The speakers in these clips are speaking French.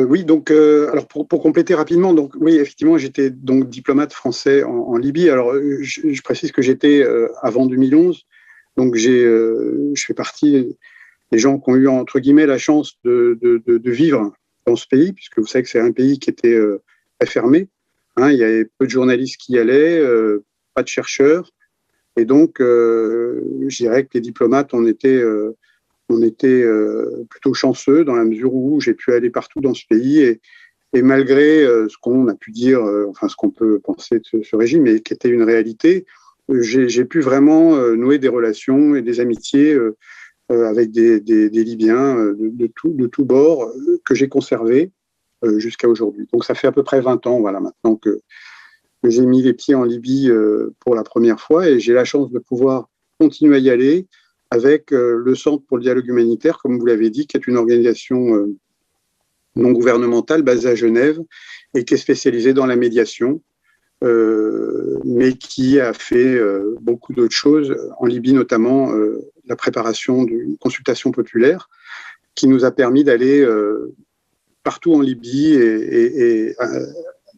Oui, donc, alors pour compléter rapidement, donc oui, effectivement, j'étais donc diplomate français en Libye. Alors, je précise que j'étais avant 2011, donc je fais partie des gens qui ont eu entre guillemets la chance de vivre dans ce pays, puisque vous savez que c'est un pays qui était très fermé. Hein, il y avait peu de journalistes qui y allaient, pas de chercheurs, et donc je dirais que les diplomates on était plutôt chanceux dans la mesure où j'ai pu aller partout dans ce pays et malgré ce qu'on a pu dire, enfin ce qu'on peut penser de ce régime et qui était une réalité, j'ai pu vraiment nouer des relations et des amitiés avec des Libyens de tout bord que j'ai conservés jusqu'à aujourd'hui. Donc ça fait à peu près 20 ans voilà, maintenant que j'ai mis les pieds en Libye pour la première fois et j'ai la chance de pouvoir continuer à y aller avec le Centre pour le dialogue humanitaire, comme vous l'avez dit, qui est une organisation non gouvernementale basée à Genève et qui est spécialisée dans la médiation, mais qui a fait beaucoup d'autres choses, en Libye notamment la préparation d'une consultation populaire qui nous a permis d'aller partout en Libye et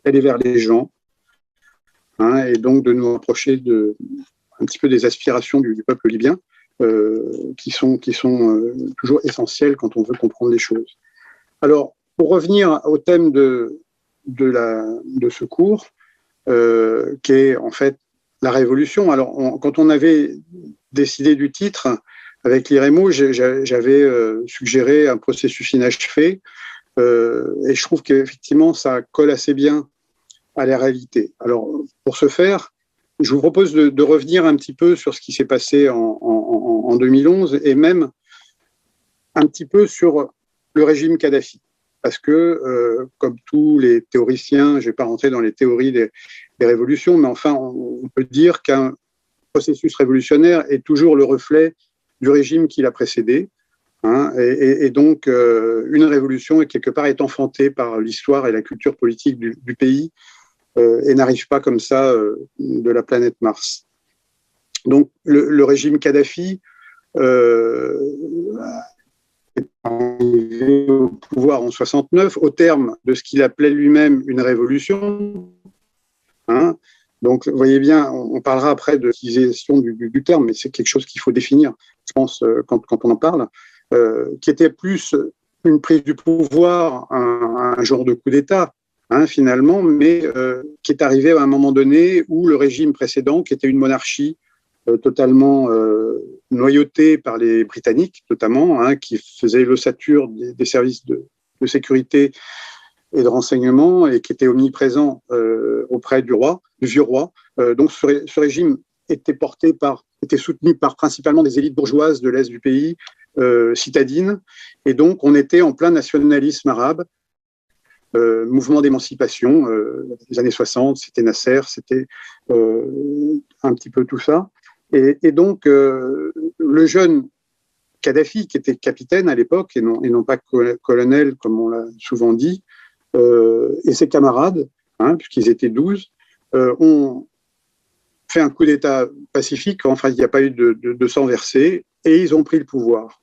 aller vers les gens, hein, et donc de nous rapprocher un petit peu des aspirations du peuple libyen. Qui sont toujours essentielles quand on veut comprendre les choses. Alors, pour revenir au thème de ce cours, qui est en fait la révolution. Alors, quand on avait décidé du titre avec l'IREMO, j'avais suggéré un processus inachevé, et je trouve qu'effectivement, ça colle assez bien à la réalité. Alors, pour ce faire, je vous propose de revenir un petit peu sur ce qui s'est passé en 2011 et même un petit peu sur le régime Kadhafi. Parce que, comme tous les théoriciens, je ne vais pas rentrer dans les théories des révolutions, mais enfin, on peut dire qu'un processus révolutionnaire est toujours le reflet du régime qui l'a précédé. Hein, et donc, une révolution, quelque part, est enfantée par l'histoire et la culture politique du pays. Et n'arrive pas comme ça de la planète Mars. Donc le régime Kadhafi est arrivé au pouvoir en 69 au terme de ce qu'il appelait lui-même une révolution. Hein. Donc vous voyez bien, on parlera après de l'utilisation du terme, mais c'est quelque chose qu'il faut définir, je pense, quand on en parle, qui était plus une prise du pouvoir, un genre de coup d'État. Hein, finalement, mais qui est arrivé à un moment donné où le régime précédent, qui était une monarchie totalement noyautée par les Britanniques, notamment, hein, qui faisait l'ossature des services de sécurité et de renseignement et qui était omniprésent auprès du vieux roi. Donc ce régime était soutenu par principalement des élites bourgeoises de l'Est du pays, citadines, et donc on était en plein nationalisme arabe. Mouvement d'émancipation, les années 60, c'était Nasser, c'était un petit peu tout ça. Et donc, le jeune Kadhafi, qui était capitaine à l'époque, et non pas colonel, comme on l'a souvent dit, et ses camarades, hein, puisqu'ils étaient 12, ont fait un coup d'État pacifique, enfin, il n'y a pas eu de sang versé, et ils ont pris le pouvoir.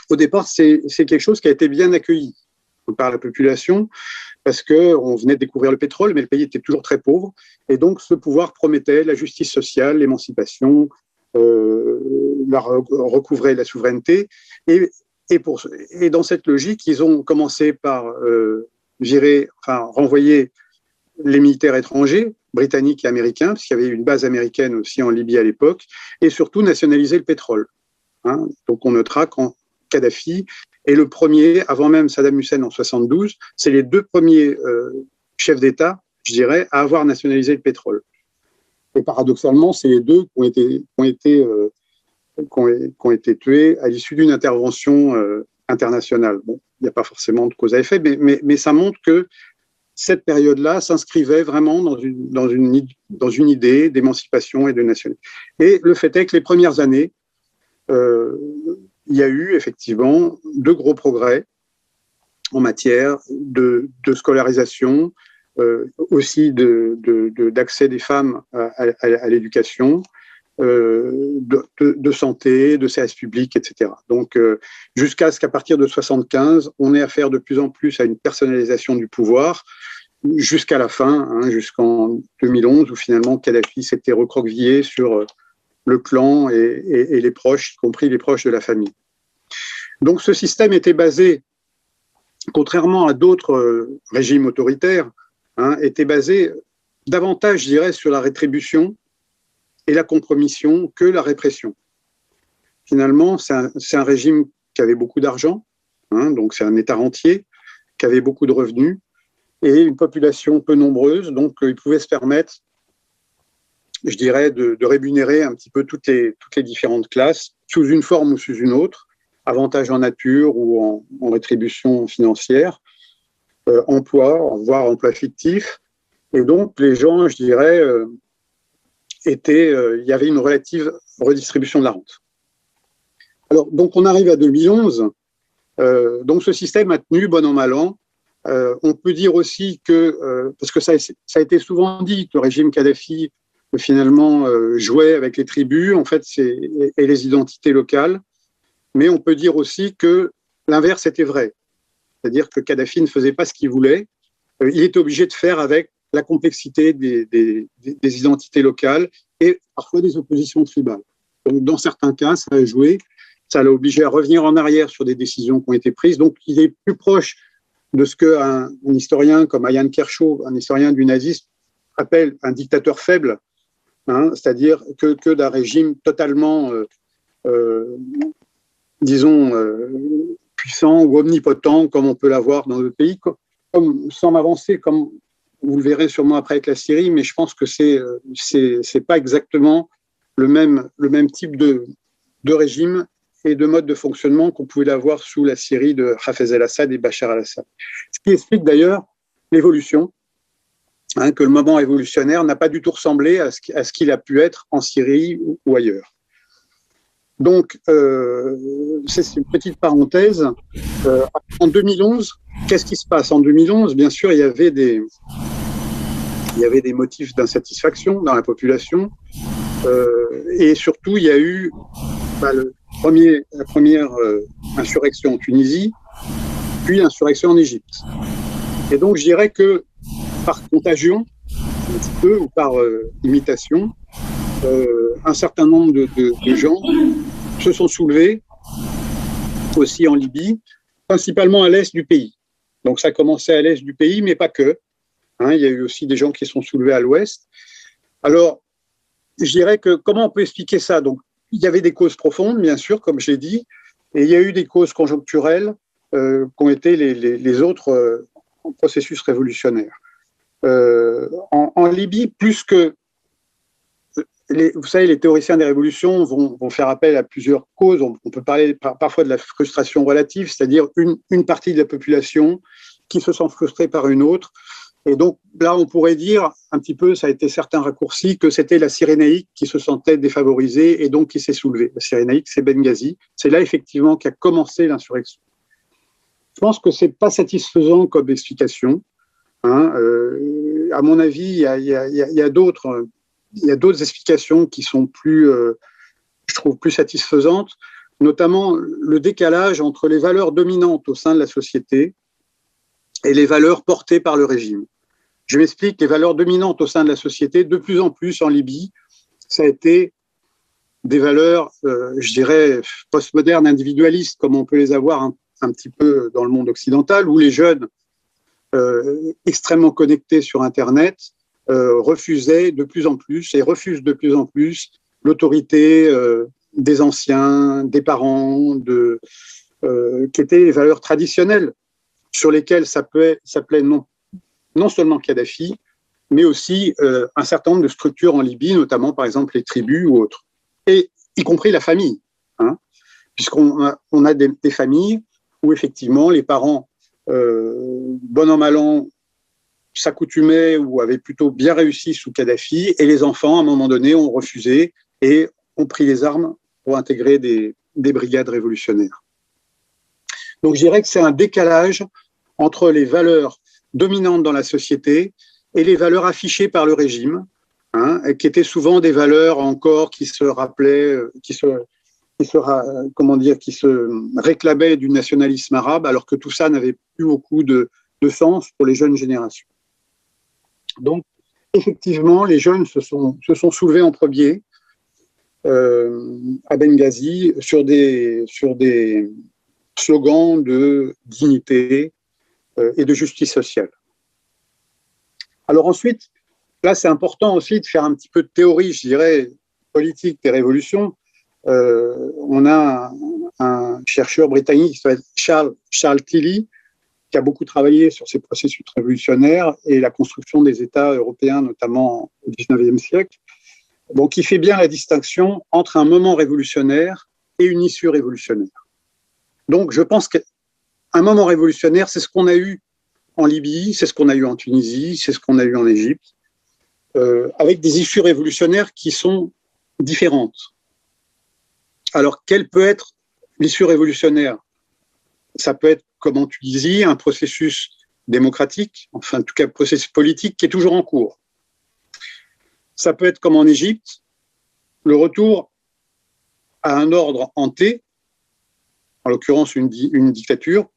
Au départ, c'est quelque chose qui a été bien accueilli par la population, parce qu'on venait de découvrir le pétrole, mais le pays était toujours très pauvre, et donc ce pouvoir promettait la justice sociale, l'émancipation, recouvrer la souveraineté, et dans cette logique, ils ont commencé par renvoyer les militaires étrangers, britanniques et américains, parce qu'il y avait une base américaine aussi en Libye à l'époque, et surtout nationaliser le pétrole. Hein. Donc on notera qu'en Kadhafi est le premier, avant même Saddam Hussein en 72, c'est les deux premiers chefs d'État, je dirais, à avoir nationalisé le pétrole. Et paradoxalement, c'est les deux qui ont été tués à l'issue d'une intervention internationale. Bon, il n'y a pas forcément de cause à effet, mais ça montre que cette période-là s'inscrivait vraiment dans une idée d'émancipation et de nationalisme. Et le fait est que les premières années, il y a eu effectivement de gros progrès en matière de scolarisation, aussi d'accès des femmes à l'éducation, de santé, de services publics, etc. Donc, jusqu'à ce qu'à partir de 1975, on ait affaire de plus en plus à une personnalisation du pouvoir, jusqu'à la fin, jusqu'en 2011, où finalement Kadhafi s'était recroquevillé sur le clan et les proches, y compris les proches de la famille. Donc ce système était basé, contrairement à d'autres régimes autoritaires, était basé davantage, je dirais, sur la rétribution et la compromission que la répression. Finalement, c'est un régime qui avait beaucoup d'argent, donc c'est un État rentier, qui avait beaucoup de revenus, et une population peu nombreuse, donc il pouvait se permettre, je dirais, de rémunérer un petit peu toutes les différentes classes, sous une forme ou sous une autre, avantage en nature ou en rétribution financière, emploi, voire emploi fictif. Et donc, les gens, je dirais, il y avait une relative redistribution de la rente. Alors, donc, on arrive à 2011. Donc, ce système a tenu, bon an, mal an. On peut dire aussi que, parce que ça a été souvent dit, que le régime Kadhafi, finalement, jouait avec les tribus, en fait, et les identités locales. Mais on peut dire aussi que l'inverse était vrai. C'est-à-dire que Kadhafi ne faisait pas ce qu'il voulait. Il était obligé de faire avec la complexité des identités locales et parfois des oppositions tribales. Donc, dans certains cas, ça a joué, ça l'a obligé à revenir en arrière sur des décisions qui ont été prises. Donc, il est plus proche de ce qu'un historien comme Ayan Kershaw, un historien du nazisme, appelle un dictateur faible, c'est-à-dire que d'un régime totalement, disons, puissant ou omnipotent, comme on peut l'avoir dans d'autres pays, comme, sans m'avancer, comme vous le verrez sûrement après avec la Syrie, mais je pense que c'est pas exactement le même type de régime et de mode de fonctionnement qu'on pouvait l'avoir sous la Syrie de Hafez el-Assad et Bachar el-Assad. Ce qui explique d'ailleurs l'évolution, que le moment évolutionnaire n'a pas du tout ressemblé à ce qu'il a pu être en Syrie ou ailleurs. Donc, c'est une petite parenthèse. En 2011, qu'est-ce qui se passe? En 2011, bien sûr, il y avait des motifs d'insatisfaction dans la population. Et surtout, il y a eu la première insurrection en Tunisie, puis l'insurrection en Égypte. Et donc, je dirais que par contagion, un petit peu, ou par imitation, un certain nombre de gens se sont soulevés aussi en Libye, principalement à l'est du pays. Donc ça commençait à l'est du pays, mais pas que. Il y a eu aussi des gens qui se sont soulevés à l'ouest. Alors, je dirais que comment on peut expliquer ça? Donc, il y avait des causes profondes, bien sûr, comme je l'ai dit, et il y a eu des causes conjoncturelles qui ont été les autres processus révolutionnaires. En Libye, plus que vous savez, les théoriciens des révolutions vont faire appel à plusieurs causes. On peut parler parfois de la frustration relative, c'est-à-dire une partie de la population qui se sent frustrée par une autre. Et donc là, on pourrait dire un petit peu, ça a été certains raccourcis, que c'était la Cyrénaïque qui se sentait défavorisée et donc qui s'est soulevée. La Cyrénaïque, c'est Benghazi. C'est là effectivement qu'a commencé l'insurrection. Je pense que c'est pas satisfaisant comme explication. À mon avis, il y a d'autres explications qui sont je trouve, plus satisfaisantes, notamment le décalage entre les valeurs dominantes au sein de la société et les valeurs portées par le régime. Je m'explique, les valeurs dominantes au sein de la société, de plus en plus en Libye, ça a été des valeurs, je dirais, postmodernes, individualistes, comme on peut les avoir un petit peu dans le monde occidental, où les jeunes extrêmement connectés sur Internet refusaient de plus en plus et refusent de plus en plus l'autorité des anciens, des parents, qui étaient les valeurs traditionnelles sur lesquelles s'appelait non seulement Kadhafi, mais aussi un certain nombre de structures en Libye, notamment par exemple les tribus ou autres, et y compris la famille, puisqu'on a des familles où effectivement les parents, bon an mal an, s'accoutumaient ou avaient plutôt bien réussi sous Kadhafi, et les enfants, à un moment donné, ont refusé et ont pris les armes pour intégrer des brigades révolutionnaires. Donc je dirais que c'est un décalage entre les valeurs dominantes dans la société et les valeurs affichées par le régime, qui étaient souvent des valeurs encore qui se rappelaient, qui se réclamaient du nationalisme arabe, alors que tout ça n'avait plus beaucoup de sens pour les jeunes générations. Donc, effectivement, les jeunes se sont soulevés en premier à Benghazi sur des slogans de dignité et de justice sociale. Alors ensuite, là, c'est important aussi de faire un petit peu de théorie, je dirais, politique des révolutions. On a un chercheur britannique qui s'appelle Charles Tilly, qui a beaucoup travaillé sur ces processus révolutionnaires et la construction des États européens, notamment au XIXe siècle. Donc, il fait bien la distinction entre un moment révolutionnaire et une issue révolutionnaire. Donc, je pense qu'un moment révolutionnaire, c'est ce qu'on a eu en Libye, c'est ce qu'on a eu en Tunisie, c'est ce qu'on a eu en Égypte, avec des issues révolutionnaires qui sont différentes. Alors, quelle peut être l'issue révolutionnaire? Ça peut être, comme en Tunisie, un processus démocratique, enfin, en tout cas, un processus politique qui est toujours en cours. Ça peut être, comme en Égypte, le retour à un ordre hanté, en l'occurrence une dictature,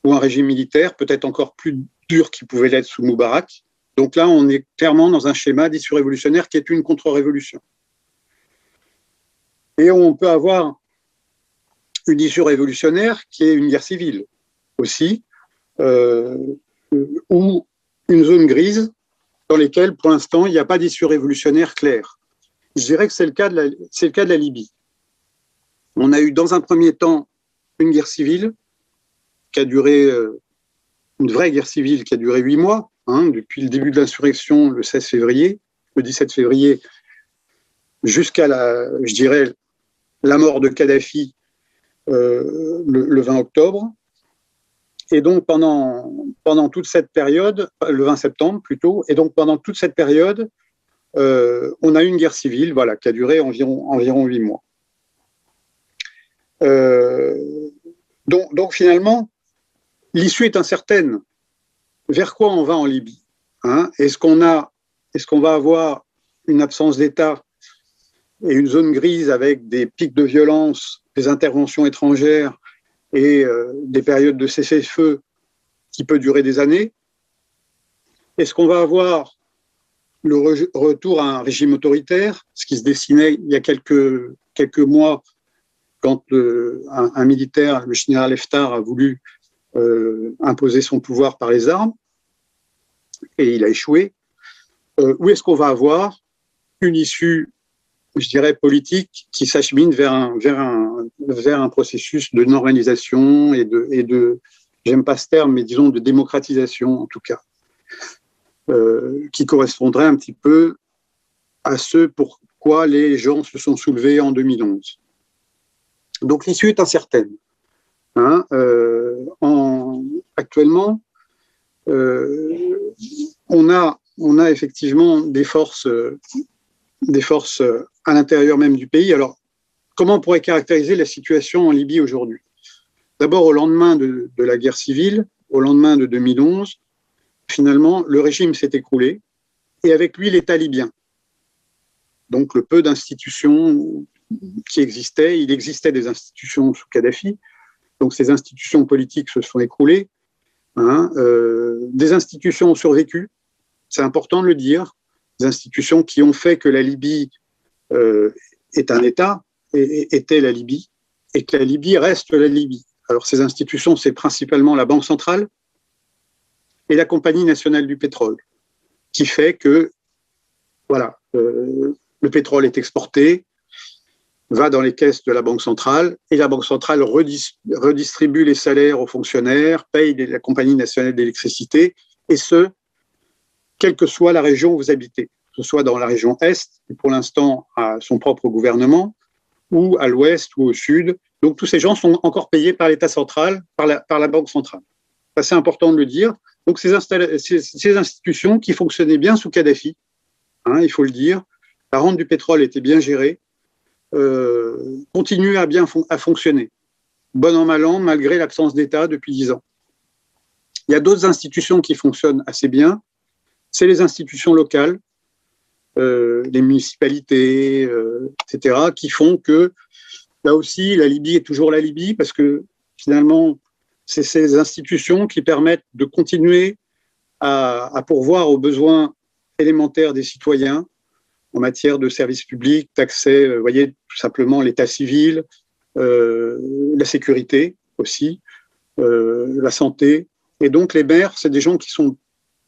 ou un régime militaire, peut-être encore plus dur qu'il pouvait l'être sous Moubarak. Donc là, on est clairement dans un schéma d'issue révolutionnaire qui est une contre-révolution. Et on peut avoir une issue révolutionnaire qui est une guerre civile aussi, ou une zone grise dans lesquelles, pour l'instant, il n'y a pas d'issue révolutionnaire claire. Je dirais que c'est le cas de la Libye. On a eu dans un premier temps une guerre civile qui a duré, une vraie guerre civile qui a duré 8 mois, depuis le début de l'insurrection le 16 février, le 17 février, jusqu'à la mort de Kadhafi le 20 octobre. Et donc, pendant toute cette période, le 20 septembre plutôt, et donc pendant toute cette période, on a eu une guerre civile, voilà, qui a duré environ 8 mois. Donc finalement, l'issue est incertaine. Vers quoi on va en Libye? Est-ce qu'on va avoir une absence d'État et une zone grise avec des pics de violence, des interventions étrangères et des périodes de cessez-le-feu qui peut durer des années? Est-ce qu'on va avoir le retour à un régime autoritaire, ce qui se dessinait il y a quelques mois quand un militaire, le général Haftar, a voulu imposer son pouvoir par les armes, et il a échoué? Ou est-ce qu'on va avoir une issue, je dirais, politique qui s'achemine vers un processus de normalisation et de j'aime pas ce terme, mais disons de démocratisation en tout cas, qui correspondrait un petit peu à ce pourquoi les gens se sont soulevés en 2011. Donc l'issue est incertaine. Actuellement, on a effectivement des forces à l'intérieur même du pays. Alors, comment on pourrait caractériser la situation en Libye aujourd'hui? D'abord, au lendemain de la guerre civile, au lendemain de 2011, finalement, le régime s'est écroulé, et avec lui, l'État libyen. Donc, le peu d'institutions qui existaient, il existait des institutions sous Kadhafi, donc ces institutions politiques se sont écroulées. Des institutions ont survécu, c'est important de le dire, des institutions qui ont fait que la Libye est un État, et était la Libye, et que la Libye reste la Libye. Alors ces institutions, c'est principalement la Banque centrale et la Compagnie nationale du pétrole, qui fait que voilà, le pétrole est exporté, va dans les caisses de la Banque centrale, et la Banque centrale redistribue les salaires aux fonctionnaires, paye la Compagnie nationale d'électricité, et ce, quelle que soit la région où vous habitez, que ce soit dans la région Est, qui pour l'instant a son propre gouvernement, ou à l'Ouest ou au Sud. Donc tous ces gens sont encore payés par l'État central, par la Banque centrale. C'est important de le dire. Donc ces institutions qui fonctionnaient bien sous Kadhafi, il faut le dire, la rente du pétrole était bien gérée, continuent à fonctionner, bon an mal an, malgré l'absence d'État depuis 10 ans. Il y a d'autres institutions qui fonctionnent assez bien, c'est les institutions locales, les municipalités, etc., qui font que là aussi, la Libye est toujours la Libye parce que finalement, c'est ces institutions qui permettent de continuer à pourvoir aux besoins élémentaires des citoyens en matière de services publics, d'accès, vous voyez, tout simplement l'état civil, la sécurité aussi, la santé. Et donc, les maires, c'est des gens qui sont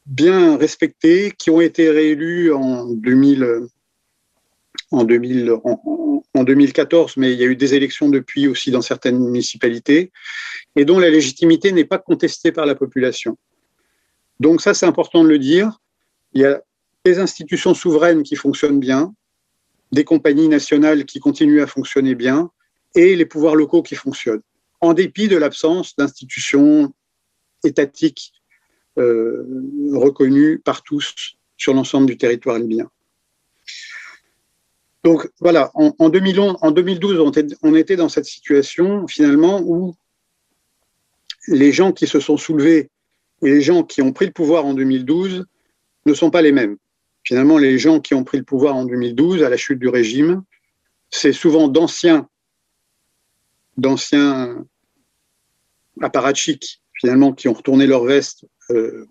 bien respectés, qui ont été réélus en 2014, mais il y a eu des élections depuis aussi dans certaines municipalités, et dont la légitimité n'est pas contestée par la population. Donc ça, c'est important de le dire. Il y a des institutions souveraines qui fonctionnent bien, des compagnies nationales qui continuent à fonctionner bien, et les pouvoirs locaux qui fonctionnent, en dépit de l'absence d'institutions étatiques reconnues par tous sur l'ensemble du territoire libyen. Donc voilà, en 2012, on était dans cette situation finalement où les gens qui se sont soulevés et les gens qui ont pris le pouvoir en 2012 ne sont pas les mêmes. Finalement, les gens qui ont pris le pouvoir en 2012, à la chute du régime, c'est souvent d'anciens apparatchiks, finalement, qui ont retourné leur veste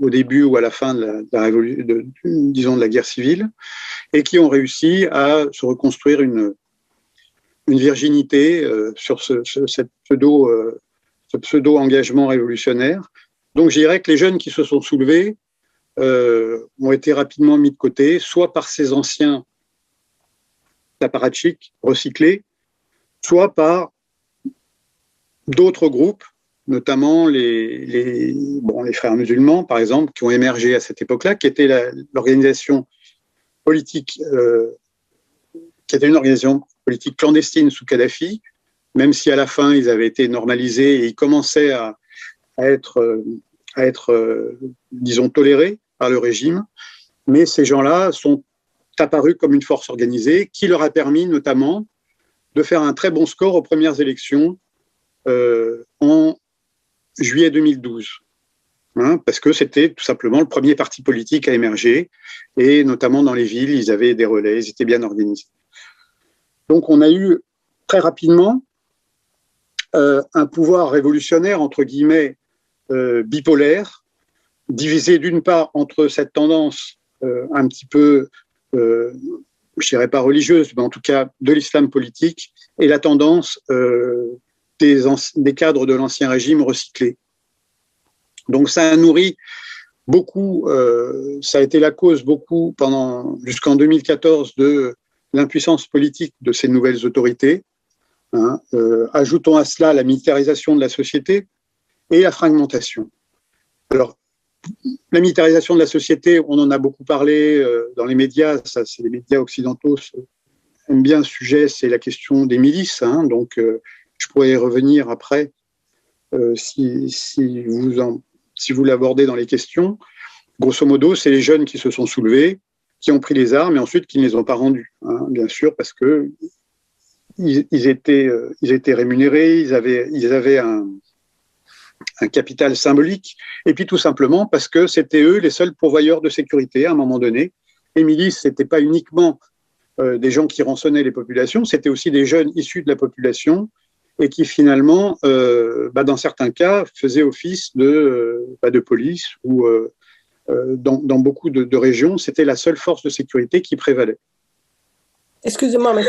au début ou à la fin de la guerre civile, et qui ont réussi à se reconstruire une virginité sur ce pseudo-engagement révolutionnaire. Donc je dirais que les jeunes qui se sont soulevés ont été rapidement mis de côté, soit par ces anciens apparatchiks recyclés, soit par d'autres groupes, notamment les frères musulmans, par exemple, qui ont émergé à cette époque-là, qui était l'organisation politique, qui était une organisation politique clandestine sous Kadhafi, même si à la fin ils avaient été normalisés et ils commençaient à être, disons, tolérés par le régime. Mais ces gens-là sont apparus comme une force organisée qui leur a permis notamment de faire un très bon score aux premières élections en juillet 2012. Parce que c'était tout simplement le premier parti politique à émerger, et notamment dans les villes, ils avaient des relais, ils étaient bien organisés. Donc on a eu très rapidement un pouvoir révolutionnaire, entre guillemets, bipolaire, divisé d'une part entre cette tendance un petit peu, je dirais pas religieuse, mais en tout cas de l'islam politique, et la tendance des cadres de l'ancien régime recyclés. Donc ça a nourri beaucoup, ça a été la cause beaucoup jusqu'en 2014 de l'impuissance politique de ces nouvelles autorités. Ajoutons à cela la militarisation de la société et la fragmentation. Alors, la militarisation de la société, on en a beaucoup parlé dans les médias, ça, c'est les médias occidentaux aiment bien ce sujet, c'est la question des milices, donc je pourrais y revenir après si vous l'abordez dans les questions. Grosso modo, c'est les jeunes qui se sont soulevés, qui ont pris les armes et ensuite qui ne les ont pas rendues, bien sûr, parce que ils étaient rémunérés, ils avaient un capital symbolique, et puis tout simplement parce que c'était eux les seuls pourvoyeurs de sécurité à un moment donné. Les milices, ce n'était pas uniquement des gens qui rançonnaient les populations, c'était aussi des jeunes issus de la population et qui finalement, dans certains cas, faisaient office de police ou dans beaucoup de régions, c'était la seule force de sécurité qui prévalait. Excusez-moi, mais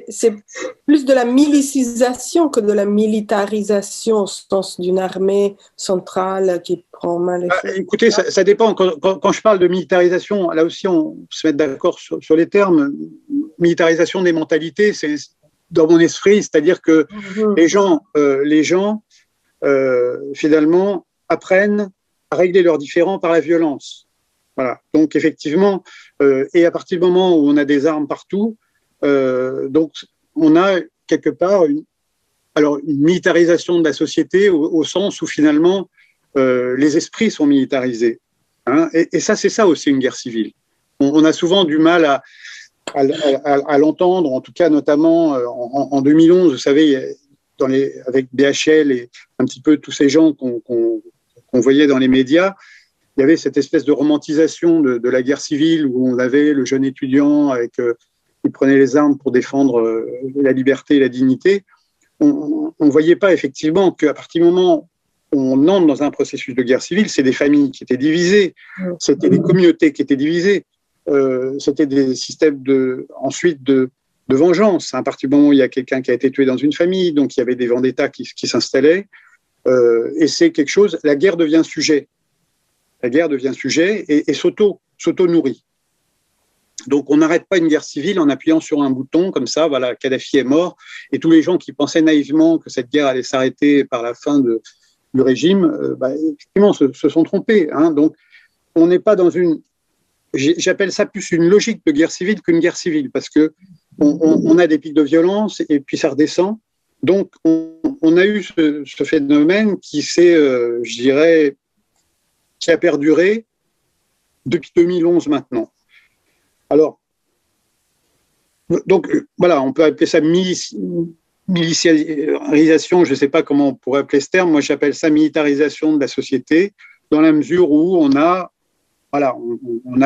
c'est plus de la milicisation que de la militarisation au sens d'une armée centrale qui prend main les choses. Écoutez, ça dépend. Quand je parle de militarisation, là aussi, on se met d'accord sur les termes. Militarisation des mentalités, c'est dans mon esprit, c'est-à-dire que les gens finalement, apprennent à régler leurs différends par la violence. Voilà. Donc effectivement, et à partir du moment où on a des armes partout, donc on a quelque part une militarisation de la société au sens où finalement les esprits sont militarisés. Et ça, c'est ça aussi une guerre civile. On a souvent du mal à l'entendre, en tout cas notamment en 2011, vous savez, avec BHL et un petit peu tous ces gens qu'on voyait dans les médias. il y avait cette espèce de romantisation de la guerre civile où on avait le jeune étudiant qui prenait les armes pour défendre la liberté et la dignité. On ne voyait pas effectivement qu'à partir du moment où on entre dans un processus de guerre civile, c'est des familles qui étaient divisées, c'était des communautés qui étaient divisées, c'était des systèmes ensuite de vengeance. À partir du moment où il y a quelqu'un qui a été tué dans une famille, donc il y avait des vendettas qui s'installaient, et c'est quelque chose, la guerre devient sujet. La guerre devient sujet et s'auto-nourrit. Donc, on n'arrête pas une guerre civile en appuyant sur un bouton, comme ça, voilà, Kadhafi est mort, et tous les gens qui pensaient naïvement que cette guerre allait s'arrêter par la fin du régime, effectivement, se sont trompés. Hein. Donc, on n'est pas dans j'appelle ça plus une logique de guerre civile qu'une guerre civile, parce qu'on a des pics de violence, et puis ça redescend. Donc, on a eu ce phénomène qui je dirais, qui a perduré depuis 2011 maintenant. Alors, donc voilà, on peut appeler ça militarisation, je ne sais pas comment on pourrait appeler ce terme, moi j'appelle ça militarisation de la société, dans la mesure où on a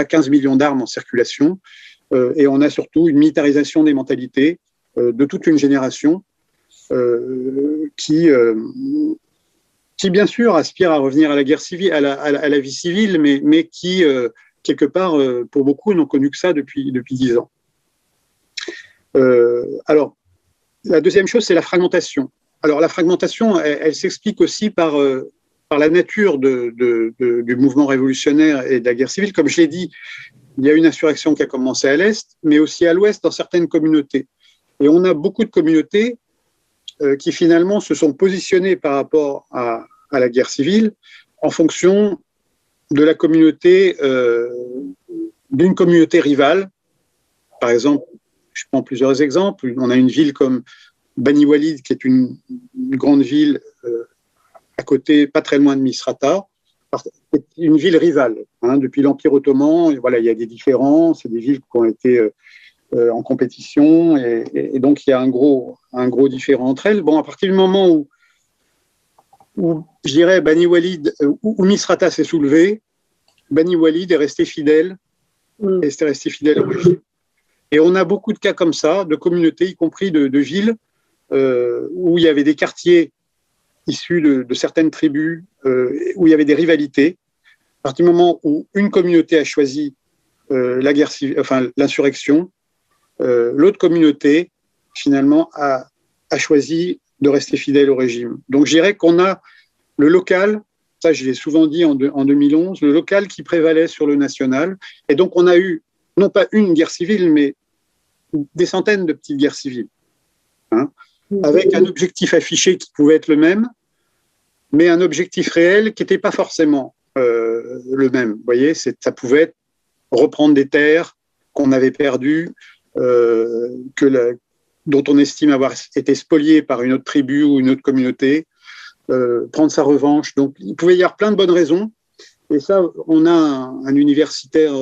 15 millions d'armes en circulation, et on a surtout une militarisation des mentalités de toute une génération qui bien sûr aspire à revenir à la guerre civile, à la vie civile, mais qui, quelque part, pour beaucoup, n'ont connu que ça depuis 10 ans. Alors, la deuxième chose, c'est la fragmentation. Alors, la fragmentation, elle s'explique aussi par la nature du mouvement révolutionnaire et de la guerre civile. Comme je l'ai dit, il y a une insurrection qui a commencé à l'Est, mais aussi à l'Ouest dans certaines communautés. Et on a beaucoup de communautés qui finalement se sont positionnés par rapport à la guerre civile en fonction de la communauté, d'une communauté rivale. Par exemple, je prends plusieurs exemples. On a une ville comme Bani Walid, qui est une grande ville à côté, pas très loin de Misrata, une ville rivale. Hein, depuis l'Empire ottoman, voilà, il y a des différences, c'est des villes qui ont été en compétition, et donc il y a un gros différent entre elles. Bon, à partir du moment où je dirais Bani Walid, où Misrata s'est soulevé, Bani Walid est resté fidèle, au régime. Et on a beaucoup de cas comme ça, de communautés, y compris de villes, où il y avait des quartiers issus de certaines tribus, où il y avait des rivalités. À partir du moment où une communauté a choisi la guerre civile, enfin l'insurrection, l'autre communauté, finalement, a choisi de rester fidèle au régime. Donc, je dirais qu'on a le local, ça je l'ai souvent dit en 2011, le local qui prévalait sur le national. Et donc, on a eu, non pas une guerre civile, mais des centaines de petites guerres civiles, hein, avec un objectif affiché qui pouvait être le même, mais un objectif réel qui n'était pas forcément le même. Vous voyez, ça pouvait être reprendre des terres qu'on avait perdues, dont on estime avoir été spolié par une autre tribu ou une autre communauté, prendre sa revanche. Donc, il pouvait y avoir plein de bonnes raisons. Et ça, on a un universitaire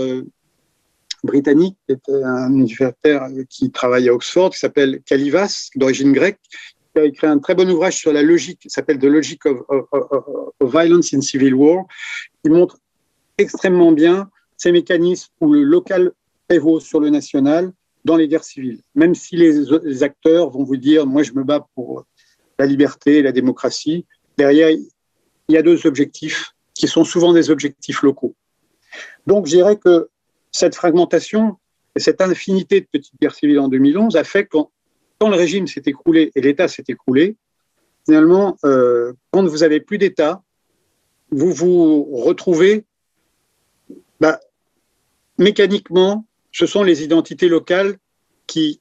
britannique, un universitaire qui travaille à Oxford, qui s'appelle Kalivas, d'origine grecque, qui a écrit un très bon ouvrage sur la logique, qui s'appelle The Logic of Violence in Civil War, qui montre extrêmement bien ces mécanismes où le local prévaut sur le national dans les guerres civiles. Même si les acteurs vont vous dire « moi je me bats pour la liberté et la démocratie », derrière il y a deux objectifs qui sont souvent des objectifs locaux. Donc je dirais que cette fragmentation et cette infinité de petites guerres civiles en 2011 a fait que quand le régime s'est écroulé et l'État s'est écroulé, finalement, quand vous n'avez plus d'État, vous vous retrouvez, mécaniquement, ce sont les identités locales qui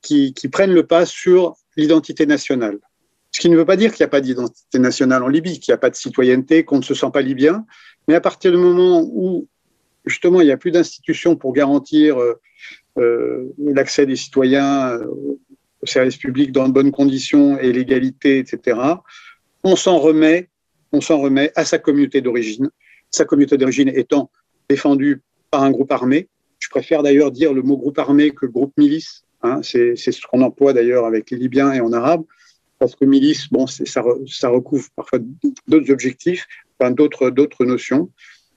prennent le pas sur l'identité nationale. Ce qui ne veut pas dire qu'il n'y a pas d'identité nationale en Libye, qu'il n'y a pas de citoyenneté, qu'on ne se sent pas libyen, mais à partir du moment où, justement, il n'y a plus d'institutions pour garantir l'accès des citoyens aux services publics dans de bonnes conditions et l'égalité, etc., on s'en remet à sa communauté d'origine, sa communauté d'origine étant défendue par un groupe armé. Je préfère d'ailleurs dire le mot groupe armé que groupe milice, hein, c'est ce qu'on emploie d'ailleurs avec les Libyens et en arabe, parce que milice, bon, ça recouvre parfois d'autres objectifs, enfin, d'autres notions.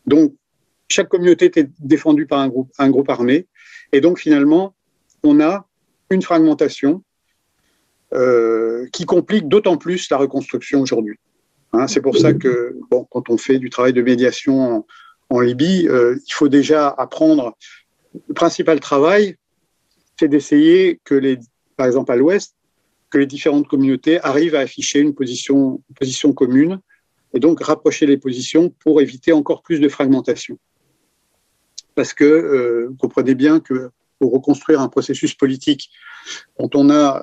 Donc, chaque communauté était défendue par un groupe armé. Et donc, finalement, on a une fragmentation qui complique d'autant plus la reconstruction aujourd'hui. Hein, c'est pour ça que, bon, quand on fait du travail de médiation en Libye, il faut déjà apprendre. Le principal travail, c'est d'essayer que par exemple à l'ouest, que les différentes communautés arrivent à afficher une position commune et donc rapprocher les positions pour éviter encore plus de fragmentation. Parce que vous comprenez bien que pour reconstruire un processus politique dont on a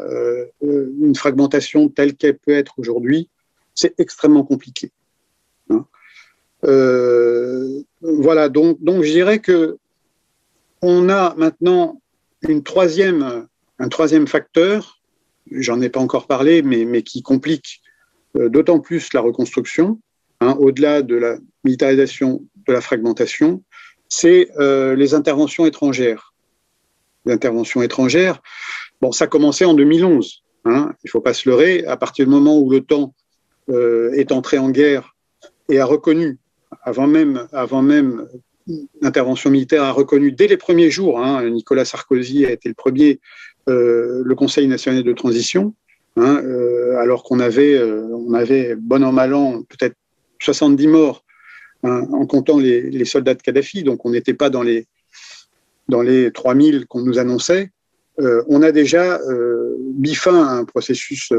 une fragmentation telle qu'elle peut être aujourd'hui, c'est extrêmement compliqué. Hein. Voilà, donc je dirais que on a maintenant un troisième facteur, j'en ai pas encore parlé, mais qui complique d'autant plus la reconstruction, hein, au-delà de la militarisation, de la fragmentation, c'est les interventions étrangères. Les interventions étrangères, bon, ça a commencé en 2011. Hein, il ne faut pas se leurrer. À partir du moment où l'OTAN est entré en guerre et a reconnu, avant même l'intervention militaire, a reconnu dès les premiers jours, hein, Nicolas Sarkozy a été le premier, le Conseil national de transition, hein, alors qu'on avait, bon an mal an, peut-être 70 morts, hein, en comptant les soldats de Kadhafi, donc on n'était pas dans les 3000 qu'on nous annonçait. On a déjà mis fin à un processus,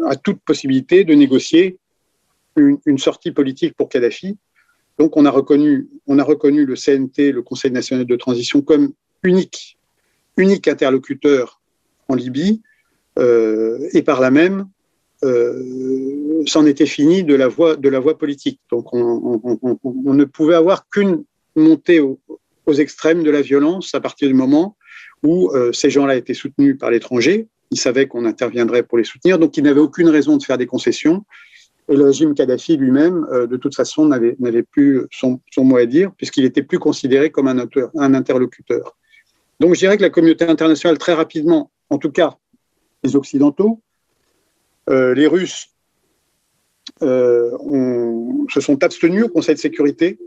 à toute possibilité de négocier une sortie politique pour Kadhafi. Donc on a reconnu le CNT, le Conseil national de transition, comme unique interlocuteur en Libye, et par là même, c'en était fini de la voie politique. Donc on ne pouvait avoir qu'une montée aux extrêmes de la violence à partir du moment où ces gens-là étaient soutenus par l'étranger. Ils savaient qu'on interviendrait pour les soutenir, donc ils n'avaient aucune raison de faire des concessions. Et le régime Kadhafi lui-même, de toute façon, n'avait plus son mot à dire, puisqu'il était plus considéré comme un interlocuteur. Donc je dirais que la communauté internationale, très rapidement, en tout cas les Occidentaux, les Russes se sont abstenus au Conseil de sécurité.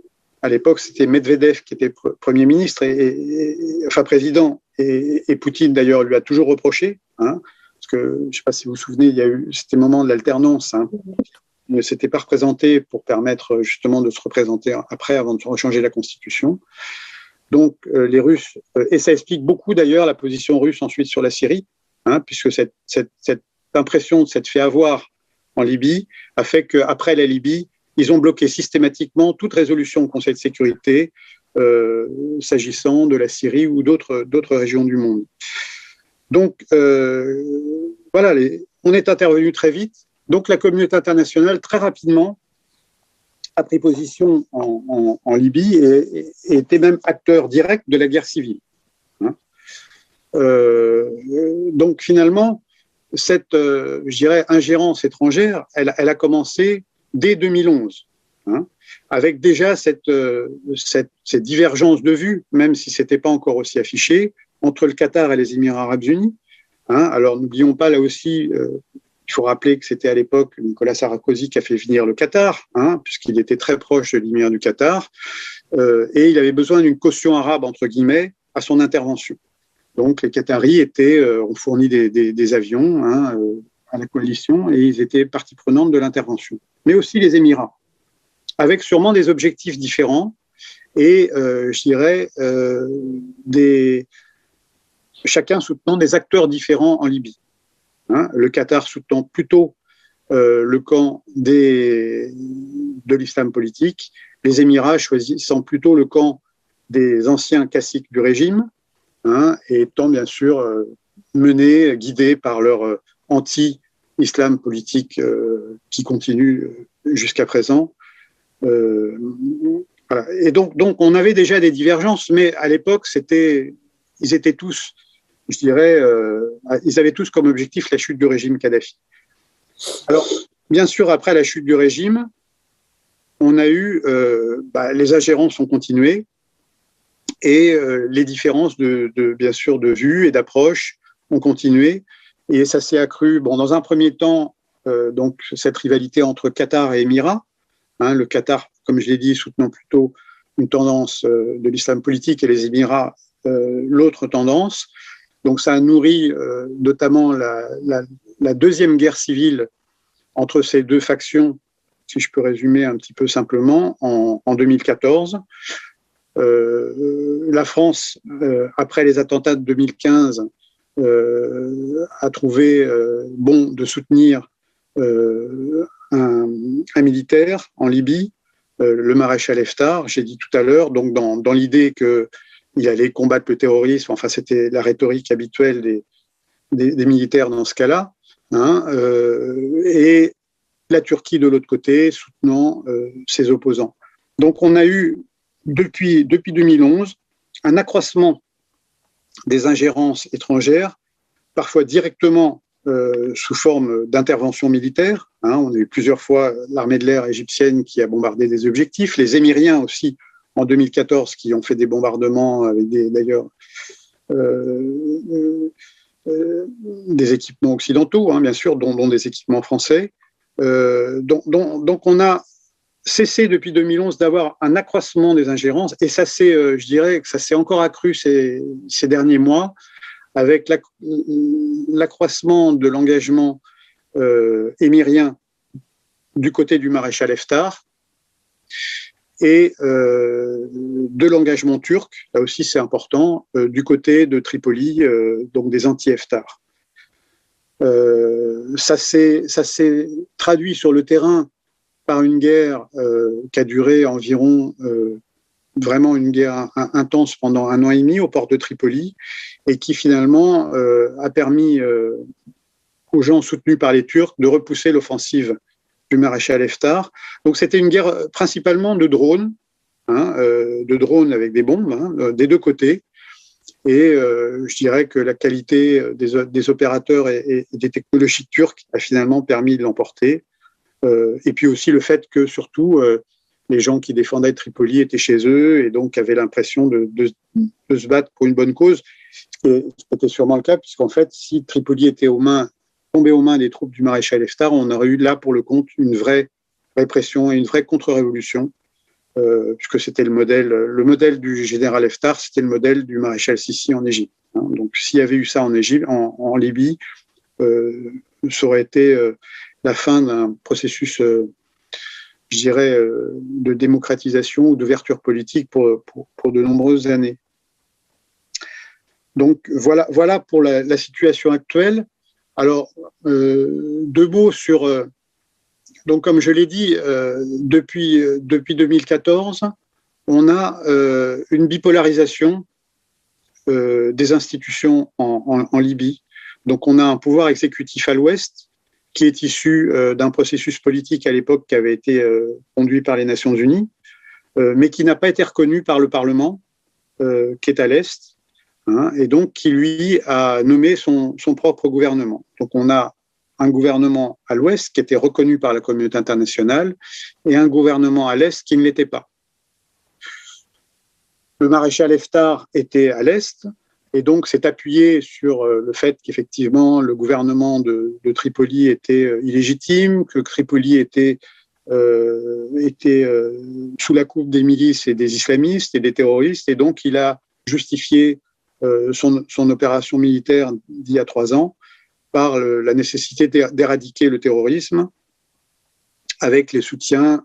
À l'époque, c'était Medvedev qui était Premier ministre, enfin président, et Poutine d'ailleurs lui a toujours reproché, hein, parce que je ne sais pas si vous vous souvenez, il y a eu c'était le moment de l'alternance, hein, il ne s'était pas représenté pour permettre justement de se représenter après, avant de changer la Constitution. Donc les Russes, et ça explique beaucoup d'ailleurs la position russe ensuite sur la Syrie, hein, puisque cette impression de s'être fait avoir en Libye a fait qu'après la Libye, ils ont bloqué systématiquement toute résolution au Conseil de sécurité s'agissant de la Syrie ou d'autres régions du monde. Donc, voilà, on est intervenu très vite. Donc, la communauté internationale, très rapidement, a pris position en Libye et était même acteur direct de la guerre civile. Hein. Donc, finalement, cette, je dirais, ingérence étrangère, elle a commencé dès 2011, hein, avec déjà cette divergence de vues, même si ce n'était pas encore aussi affiché, entre le Qatar et les Émirats arabes unis. Hein. Alors n'oublions pas, là aussi, il faut rappeler que c'était à l'époque Nicolas Sarkozy qui a fait venir le Qatar, hein, puisqu'il était très proche de l'émir du Qatar, et il avait besoin d'une caution arabe, entre guillemets, à son intervention. Donc les Qataris ont fourni des avions, hein, à la coalition, et ils étaient partie prenante de l'intervention. Mais aussi les Émirats, avec sûrement des objectifs différents et, je dirais, chacun soutenant des acteurs différents en Libye. Hein, le Qatar soutenant plutôt le camp de l'islam politique, les Émirats choisissant plutôt le camp des anciens caciques du régime, hein, et étant bien sûr guidés par leur anti-islam politique qui continue jusqu'à présent. Voilà. Et donc on avait déjà des divergences, mais à l'époque, ils étaient tous, je dirais, ils avaient tous comme objectif la chute du régime Kadhafi. Alors, bien sûr, après la chute du régime, on a eu, les ingérences ont continué et les différences bien sûr, de vues et d'approches ont continué. Et ça s'est accru, dans un premier temps, donc cette rivalité entre Qatar et Émirats, hein, le Qatar, comme je l'ai dit, soutenant plutôt une tendance de l'islam politique et les Émirats l'autre tendance. Donc ça a nourri notamment la deuxième guerre civile entre ces deux factions, si je peux résumer un petit peu simplement, en 2014. La France, après les attentats de 2015, a trouvé bon de soutenir un militaire en Libye, le maréchal Haftar, j'ai dit tout à l'heure, donc dans l'idée qu'il allait combattre le terrorisme, enfin c'était la rhétorique habituelle des militaires dans ce cas-là, hein, et la Turquie de l'autre côté soutenant ses opposants. Donc on a eu depuis 2011 un accroissement des ingérences étrangères, parfois directement sous forme d'intervention militaire. Hein, on a eu plusieurs fois l'armée de l'air égyptienne qui a bombardé des objectifs, les Émiriens aussi en 2014 qui ont fait des bombardements avec d'ailleurs des équipements occidentaux, hein, bien sûr, dont des équipements français. Donc on a cessé depuis 2011 d'avoir un accroissement des ingérences, et ça je dirais que ça s'est encore accru ces derniers mois avec l'accroissement de l'engagement émirien du côté du maréchal Haftar et de l'engagement turc, là aussi c'est important, du côté de Tripoli, donc des anti-Haftar. Ça s'est traduit sur le terrain par une guerre qui a duré environ, vraiment une guerre intense pendant 1 an et demi au port de Tripoli, et qui finalement a permis aux gens soutenus par les Turcs de repousser l'offensive du maréchal Haftar. Donc c'était une guerre principalement de drones, hein, avec des bombes, hein, des deux côtés. Et je dirais que la qualité des opérateurs et des technologies turques a finalement permis de l'emporter. Et puis aussi le fait que surtout les gens qui défendaient Tripoli étaient chez eux et donc avaient l'impression de se battre pour une bonne cause, ce qui était sûrement le cas, puisqu'en fait, si Tripoli était tombé aux mains des troupes du maréchal Haftar, on aurait eu là pour le compte une vraie répression et une vraie contre-révolution, puisque c'était le modèle du général Haftar, c'était le modèle du maréchal Sissi en Égypte. Hein. Donc s'il y avait eu ça en Égypte, en Libye, ça aurait été la fin d'un processus, je dirais, de démocratisation ou d'ouverture politique pour de nombreuses années. Donc voilà pour la situation actuelle. Alors, 2 mots sur... donc comme je l'ai dit, depuis 2014, on a une bipolarisation des institutions en Libye. Donc on a un pouvoir exécutif à l'ouest qui est issu d'un processus politique à l'époque qui avait été conduit par les Nations Unies, mais qui n'a pas été reconnu par le Parlement, qui est à l'est, hein, et donc qui, lui, a nommé son propre gouvernement. Donc on a un gouvernement à l'ouest qui était reconnu par la communauté internationale et un gouvernement à l'est qui ne l'était pas. Le maréchal Haftar était à l'est, et donc s'est appuyé sur le fait qu'effectivement le gouvernement de Tripoli était illégitime, que Tripoli était sous la coupe des milices et des islamistes et des terroristes, et donc il a justifié son opération militaire d'il y a 3 ans par la nécessité d'éradiquer le terrorisme avec les soutiens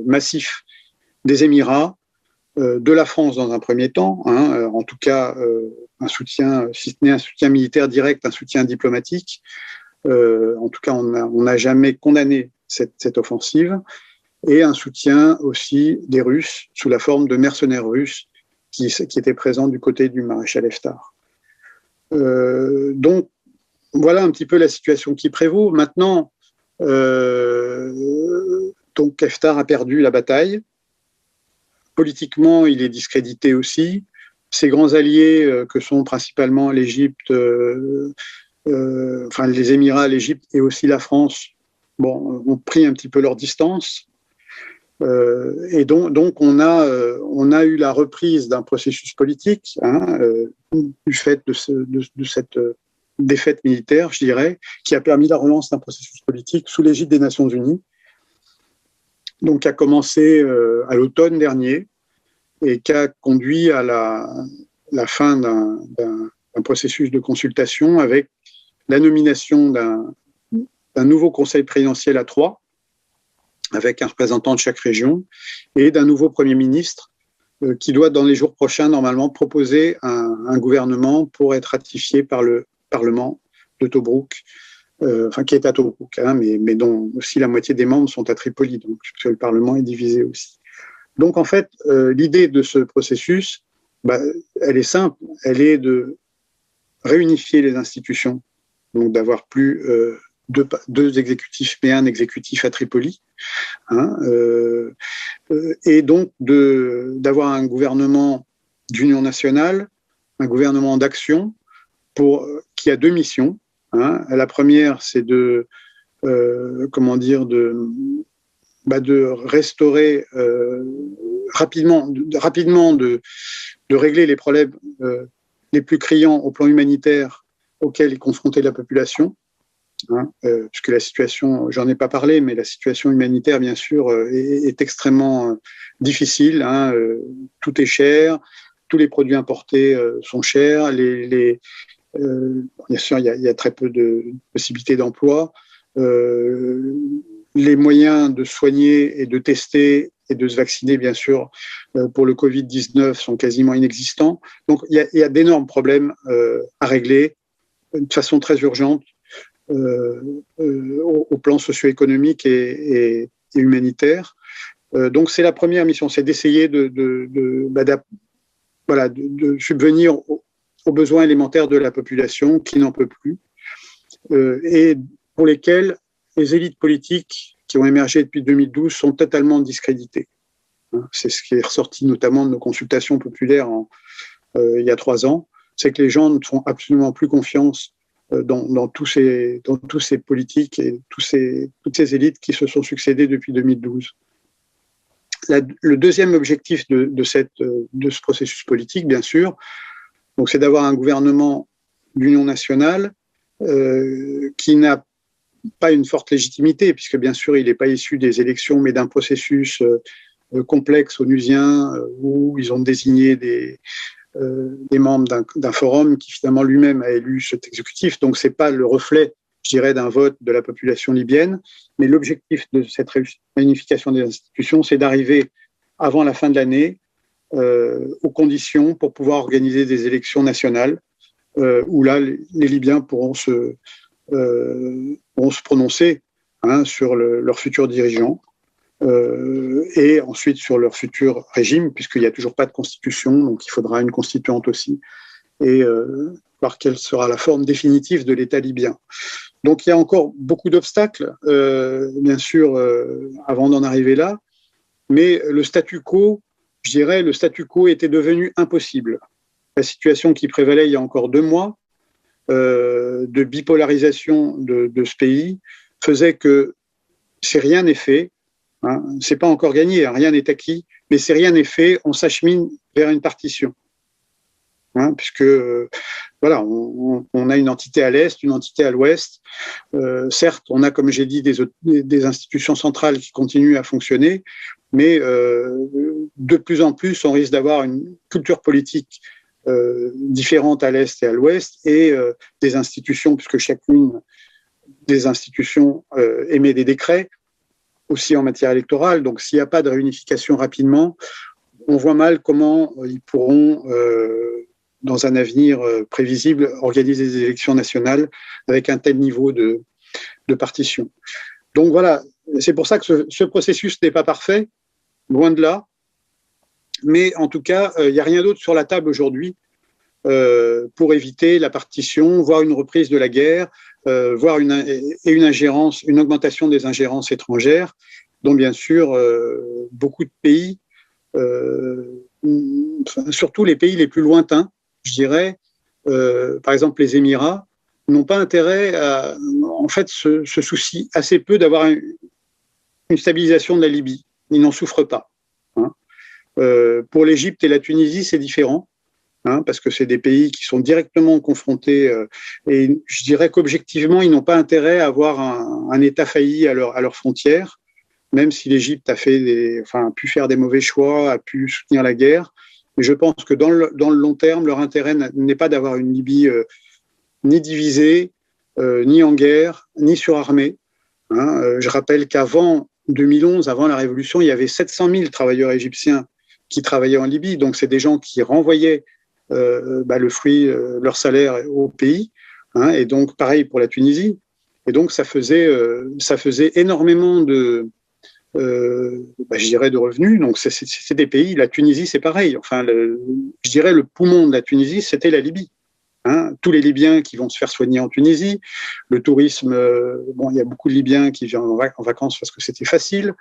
massifs des Émirats, de la France dans un premier temps, hein, en tout cas un soutien, si ce n'est un soutien militaire direct, un soutien diplomatique. En tout cas, on n'a jamais condamné cette offensive, et un soutien aussi des Russes sous la forme de mercenaires russes qui étaient présents du côté du maréchal Haftar. Donc, voilà un petit peu la situation qui prévaut. Maintenant, donc Haftar a perdu la bataille. Politiquement, il est discrédité aussi. Ses grands alliés, que sont principalement l'Égypte, enfin les Émirats, l'Égypte et aussi la France, ont pris un petit peu leur distance. Et donc on a eu la reprise d'un processus politique, hein, du fait de cette défaite militaire, je dirais, qui a permis la relance d'un processus politique sous l'égide des Nations Unies, donc qui a commencé à l'automne dernier, et qui a conduit à la fin d'un processus de consultation avec la nomination d'un nouveau conseil présidentiel à 3, avec un représentant de chaque région, et d'un nouveau Premier ministre qui doit, dans les jours prochains, normalement, proposer un gouvernement pour être ratifié par le Parlement de Tobrouk, qui est à Tobrouk, mais dont aussi la moitié des membres sont à Tripoli, donc parce que le Parlement est divisé aussi. Donc, en fait, l'idée de ce processus, elle est simple, elle est de réunifier les institutions, donc d'avoir plus deux exécutifs, mais un exécutif à Tripoli, et donc d'avoir un gouvernement d'union nationale, un gouvernement d'action qui a 2 missions. La première, c'est de restaurer rapidement, de régler les problèmes les plus criants au plan humanitaire auxquels est confrontée la population. Puisque la situation, j'en ai pas parlé, mais la situation humanitaire, bien sûr, est extrêmement difficile. Tout est cher, tous les produits importés sont chers, bien sûr, il y a très peu de possibilités d'emploi. Les moyens de soigner et de tester et de se vacciner, bien sûr, pour le Covid-19 sont quasiment inexistants. Donc, il y a d'énormes problèmes à régler de façon très urgente au plan socio-économique et humanitaire. Donc, c'est la première mission, c'est d'essayer de subvenir aux besoins élémentaires de la population qui n'en peut plus et pour lesquels les élites politiques qui ont émergé depuis 2012 sont totalement discréditées. C'est ce qui est ressorti notamment de nos consultations populaires il y a 3 ans, c'est que les gens ne font absolument plus confiance dans tous ces politiques et toutes ces élites qui se sont succédées depuis 2012. Le deuxième objectif de ce processus politique, bien sûr, donc, c'est d'avoir un gouvernement d'union nationale qui n'a pas une forte légitimité, puisque bien sûr, il n'est pas issu des élections, mais d'un processus complexe onusien où ils ont désigné des membres d'un forum qui finalement lui-même a élu cet exécutif. Donc, ce n'est pas le reflet, je dirais, d'un vote de la population libyenne, mais l'objectif de cette réunification des institutions, c'est d'arriver avant la fin de l'année aux conditions pour pouvoir organiser des élections nationales où là, les Libyens pourront se prononcer sur leurs futurs dirigeants et ensuite sur leur futur régime, puisqu'il n'y a toujours pas de constitution, donc il faudra une constituante aussi, et voir quelle sera la forme définitive de l'État libyen. Donc il y a encore beaucoup d'obstacles, bien sûr, avant d'en arriver là, mais le statu quo, je dirais, le statu quo était devenu impossible. La situation qui prévalait il y a encore 2 mois, de bipolarisation de ce pays, faisait que si rien n'est fait, c'est pas encore gagné, rien n'est acquis, mais si rien n'est fait, on s'achemine vers une partition. Puisque voilà, on a une entité à l'est, une entité à l'ouest. Certes, on a, comme j'ai dit, des institutions centrales qui continuent à fonctionner, mais de plus en plus, on risque d'avoir une culture politique différente à l'est et à l'ouest, et des institutions, puisque chacune des institutions émet des décrets, aussi en matière électorale. Donc, s'il n'y a pas de réunification rapidement, on voit mal comment ils pourront dans un avenir prévisible, organiser des élections nationales avec un tel niveau de partition. Donc voilà, c'est pour ça que ce processus n'est pas parfait, loin de là, mais en tout cas, il n'y a rien d'autre sur la table aujourd'hui pour éviter la partition, voire une reprise de la guerre, voire une ingérence, une augmentation des ingérences étrangères, dont bien sûr beaucoup de pays, surtout les pays les plus lointains, je dirais, par exemple les Émirats, n'ont pas intérêt à, en fait, se soucient assez peu d'avoir une stabilisation de la Libye. Ils n'en souffrent pas. Pour l'Égypte et la Tunisie, c'est différent, parce que c'est des pays qui sont directement confrontés, et je dirais qu'objectivement, ils n'ont pas intérêt à avoir un État failli à leurs frontières. même si l'Égypte a pu faire des mauvais choix, a pu soutenir la guerre. Mais je pense que dans le long terme, leur intérêt n'est pas d'avoir une Libye ni divisée, ni en guerre, ni surarmée. Je rappelle qu'avant 2011, avant la Révolution, il y avait 700 000 travailleurs égyptiens qui travaillaient en Libye. Donc, c'est des gens qui renvoyaient le fruit, leur salaire au pays. Et donc, pareil pour la Tunisie. Et donc, ça faisait énormément je dirais de revenus. Donc, c'est des pays. La Tunisie, c'est pareil. Enfin, je dirais le poumon de la Tunisie, c'était la Libye. Tous les Libyens qui vont se faire soigner en Tunisie, le tourisme, il y a beaucoup de Libyens qui viennent en vacances parce que c'était facile,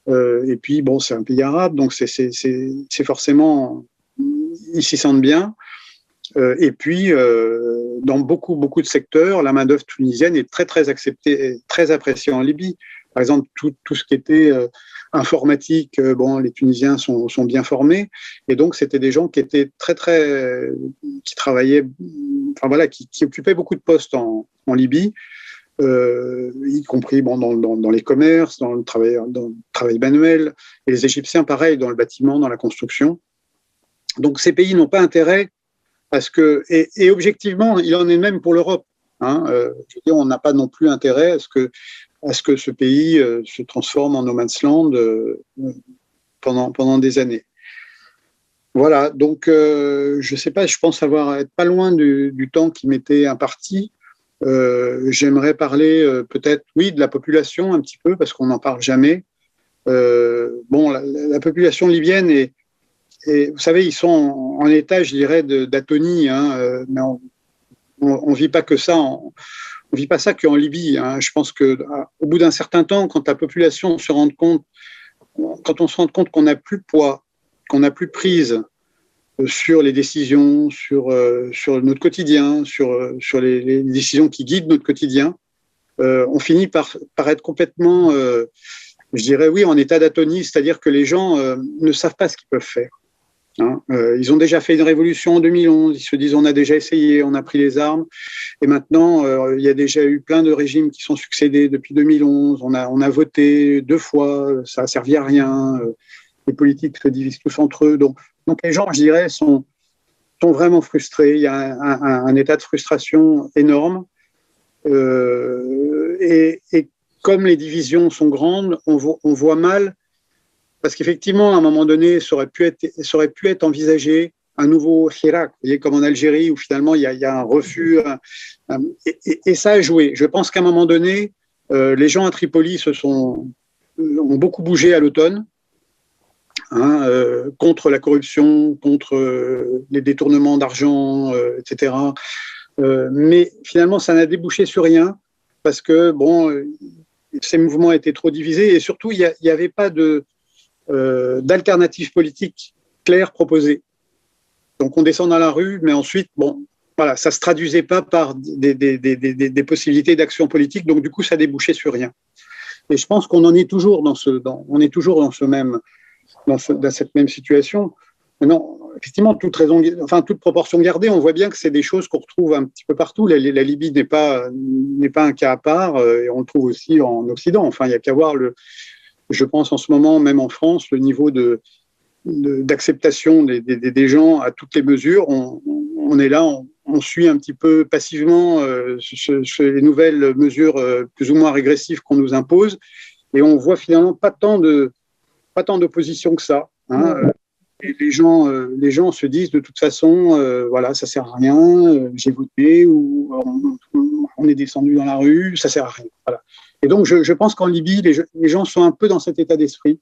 et puis c'est un pays arabe, donc c'est forcément, ils s'y sentent bien, et puis dans beaucoup de secteurs, la main-d'œuvre tunisienne est très très acceptée, très appréciée en Libye. Par exemple, tout ce qui était informatique, les Tunisiens sont bien formés, et donc c'était des gens qui étaient qui travaillaient, qui occupaient beaucoup de postes en Libye, y compris dans les commerces, dans le travail manuel, et les Égyptiens, pareil, dans le bâtiment, dans la construction. Donc ces pays n'ont pas intérêt à ce que, et objectivement, il en est même pour l'Europe. Je veux dire, on n'a pas non plus intérêt à ce que ce pays se transforme en no man's land pendant des années. Voilà, donc je ne sais pas, je pense être pas loin du temps qui m'était imparti. J'aimerais parler peut-être, de la population un petit peu, parce qu'on n'en parle jamais. La population libyenne est, vous savez, ils sont en état, je dirais, d'atonie, mais on vit pas que ça. On vit pas ça qu'en Libye. Je pense que au bout d'un certain temps, quand la population se rend compte, quand on se rend compte qu'on n'a plus de poids, qu'on n'a plus de prise sur les décisions, sur notre quotidien, sur les décisions qui guident notre quotidien, on finit par être complètement, je dirais, en état d'atonie, c'est-à-dire que les gens ne savent pas ce qu'ils peuvent faire. Ils ont déjà fait une révolution en 2011, ils se disent on a déjà essayé, on a pris les armes, et maintenant il y a déjà eu plein de régimes qui sont succédés depuis 2011, on a voté 2 fois, ça n'a servi à rien, les politiques se divisent tous entre eux, donc les gens, je dirais, sont vraiment frustrés, il y a un état de frustration énorme, et comme les divisions sont grandes, on voit mal. Parce qu'effectivement, à un moment donné, ça aurait pu être envisagé un nouveau Hirak, vous voyez, comme en Algérie, où finalement il y a un refus. Et ça a joué. Je pense qu'à un moment donné, les gens à Tripoli ont beaucoup bougé à l'automne, contre la corruption, contre les détournements d'argent, etc. Mais finalement, ça n'a débouché sur rien, parce que ces mouvements étaient trop divisés, et surtout, il n'y avait pas d'alternatives politiques claires proposées. Donc on descend dans la rue, mais ensuite, ça se traduisait pas par des possibilités d'action politique, donc du coup ça débouchait sur rien. Et je pense qu'on en est toujours dans cette même situation. Maintenant, effectivement, toute proportion gardée, on voit bien que c'est des choses qu'on retrouve un petit peu partout. La Libye n'est pas un cas à part, et on le trouve aussi en Occident. Enfin, il n'y a qu'à voir je pense en ce moment, même en France, le niveau d'acceptation des gens à toutes les mesures. On est là, on suit un petit peu passivement les nouvelles mesures plus ou moins régressives qu'on nous impose, et on voit finalement pas tant d'opposition que ça. Et les gens se disent de toute façon, ça sert à rien, j'ai voté, ou on est descendu dans la rue, ça sert à rien. Voilà. Et donc, je pense qu'en Libye, les gens sont un peu dans cet état d'esprit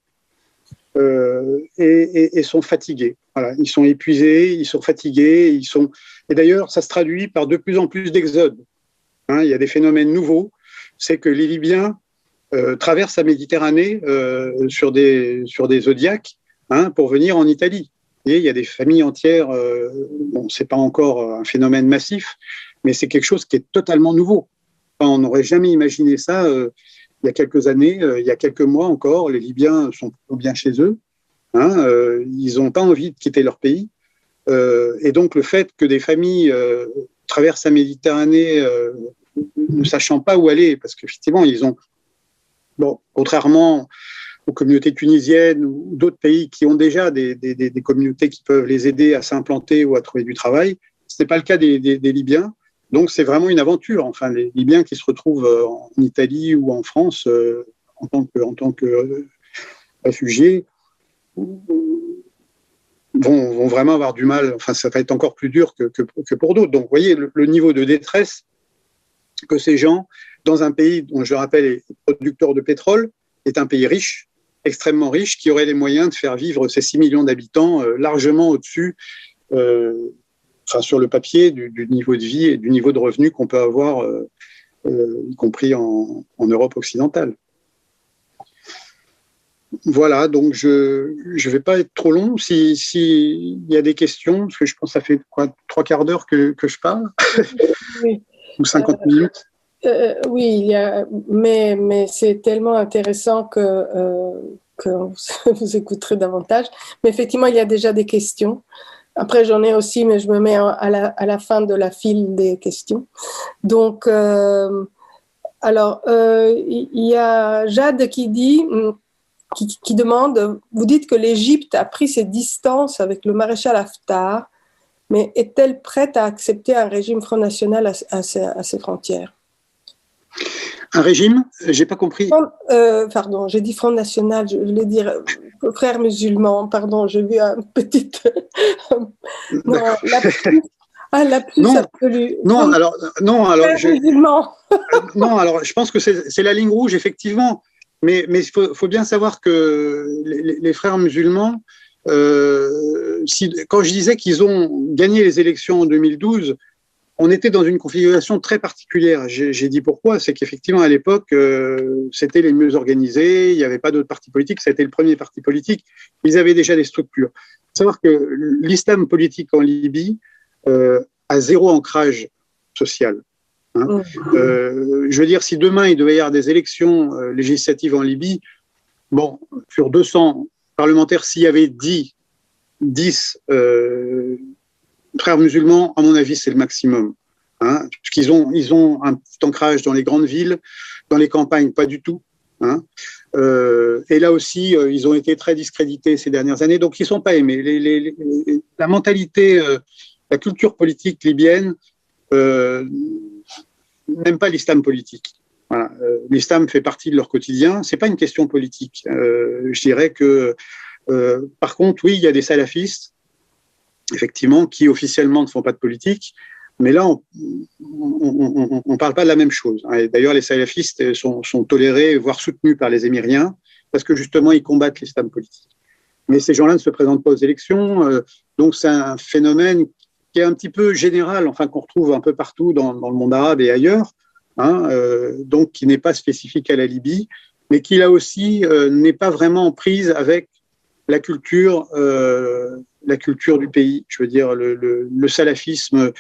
et sont fatigués. Voilà. Ils sont épuisés, ils sont fatigués. Et d'ailleurs, ça se traduit par de plus en plus d'exodes. Il y a des phénomènes nouveaux. C'est que les Libyens traversent la Méditerranée sur des Zodiacs pour venir en Italie. Et il y a des familles entières. C'est pas encore un phénomène massif, mais c'est quelque chose qui est totalement nouveau. On n'aurait jamais imaginé ça il y a quelques années, il y a quelques mois encore. Les Libyens sont plutôt bien chez eux. Ils n'ont pas envie de quitter leur pays. Et donc, le fait que des familles traversent la Méditerranée ne sachant pas où aller, parce qu'effectivement, ils ont, contrairement aux communautés tunisiennes ou d'autres pays qui ont déjà des communautés qui peuvent les aider à s'implanter ou à trouver du travail. Ce n'est pas le cas des Libyens. Donc, c'est vraiment une aventure. Enfin, les Libyens qui se retrouvent en Italie ou en France en tant que réfugiés vont vraiment avoir du mal. Enfin, ça va être encore plus dur que pour d'autres. Donc, vous voyez, le niveau de détresse que ces gens, dans un pays dont je rappelle est producteur de pétrole, est un pays riche, extrêmement riche, qui aurait les moyens de faire vivre ces 6 millions d'habitants largement au-dessus, sur le papier, du niveau de vie et du niveau de revenu qu'on peut avoir, y compris en Europe occidentale. Voilà, donc je ne vais pas être trop long. S'il y a des questions, parce que je pense que ça fait 3/4 d'heure que je parle, oui. ou 50 minutes. Oui, mais c'est tellement intéressant que vous écouterez davantage. Mais effectivement, il y a déjà des questions. Après, j'en ai aussi, mais je me mets à la fin de la file des questions. Donc, il y a Jade qui dit, qui demande, vous dites que l'Égypte a pris ses distances avec le maréchal Haftar, mais est-elle prête à accepter un régime Front National à ses frontières? Un régime? J'ai pas compris. Pardon, j'ai dit Front National, je voulais dire frères musulmans, pardon, j'ai vu un petit... non, la plus absolue. Non, alors, je pense que c'est la ligne rouge, effectivement. Mais il faut bien savoir que les frères musulmans, quand je disais qu'ils ont gagné les élections en 2012, on était dans une configuration très particulière. J'ai dit pourquoi, c'est qu'effectivement à l'époque, c'était les mieux organisés, il n'y avait pas d'autres partis politiques, c'était le premier parti politique, ils avaient déjà des structures. Il faut savoir que l'islam politique en Libye a zéro ancrage social. Hein. Je veux dire, si demain il devait y avoir des élections législatives en Libye, bon, sur 200 parlementaires, s'il y avait 10 frères musulmans, à mon avis, c'est le maximum. Hein, parce qu'ils ont un petit ancrage dans les grandes villes, dans les campagnes, pas du tout. Hein. Et là aussi, ils ont été très discrédités ces dernières années, donc ils ne sont pas aimés. La mentalité, la culture politique libyenne n'aime pas l'islam politique. Voilà. L'islam fait partie de leur quotidien. C'est pas une question politique. Je dirais que, par contre, oui, il y a des salafistes, effectivement, qui officiellement ne font pas de politique, mais là, on ne parle pas de la même chose. Et d'ailleurs, les salafistes sont tolérés, voire soutenus par les Émiriens, parce que justement, ils combattent l'islam politique. Mais ces gens-là ne se présentent pas aux élections, donc c'est un phénomène qui est un petit peu général, enfin qu'on retrouve un peu partout dans le monde arabe et ailleurs, hein, donc qui n'est pas spécifique à la Libye, mais qui là aussi n'est pas vraiment en prise avec la culture du pays. Je veux dire, le salafisme,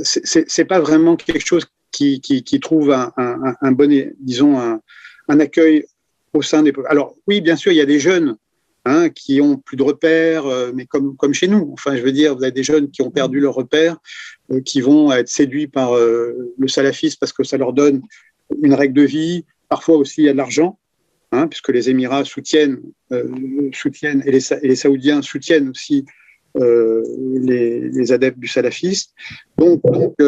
c'est pas vraiment quelque chose qui trouve un bon, disons, un accueil au sein des... Alors oui, bien sûr, il y a des jeunes qui ont plus de repères, mais comme chez nous. Enfin, je veux dire, vous avez des jeunes qui ont perdu leurs repères, qui vont être séduits par le salafisme parce que ça leur donne une règle de vie. Parfois aussi, il y a de l'argent. Puisque les Émirats soutiennent et les Saoudiens soutiennent aussi les adeptes du salafisme. Donc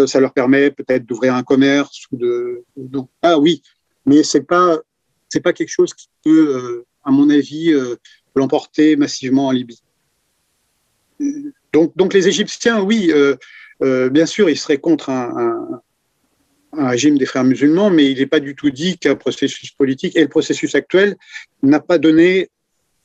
ça leur permet peut-être d'ouvrir un commerce donc oui, mais c'est pas quelque chose qui peut, à mon avis, l'emporter massivement en Libye. Donc les Égyptiens, oui, bien sûr, ils seraient contre un régime des frères musulmans, mais il n'est pas du tout dit qu'un processus politique, et le processus actuel n'a pas donné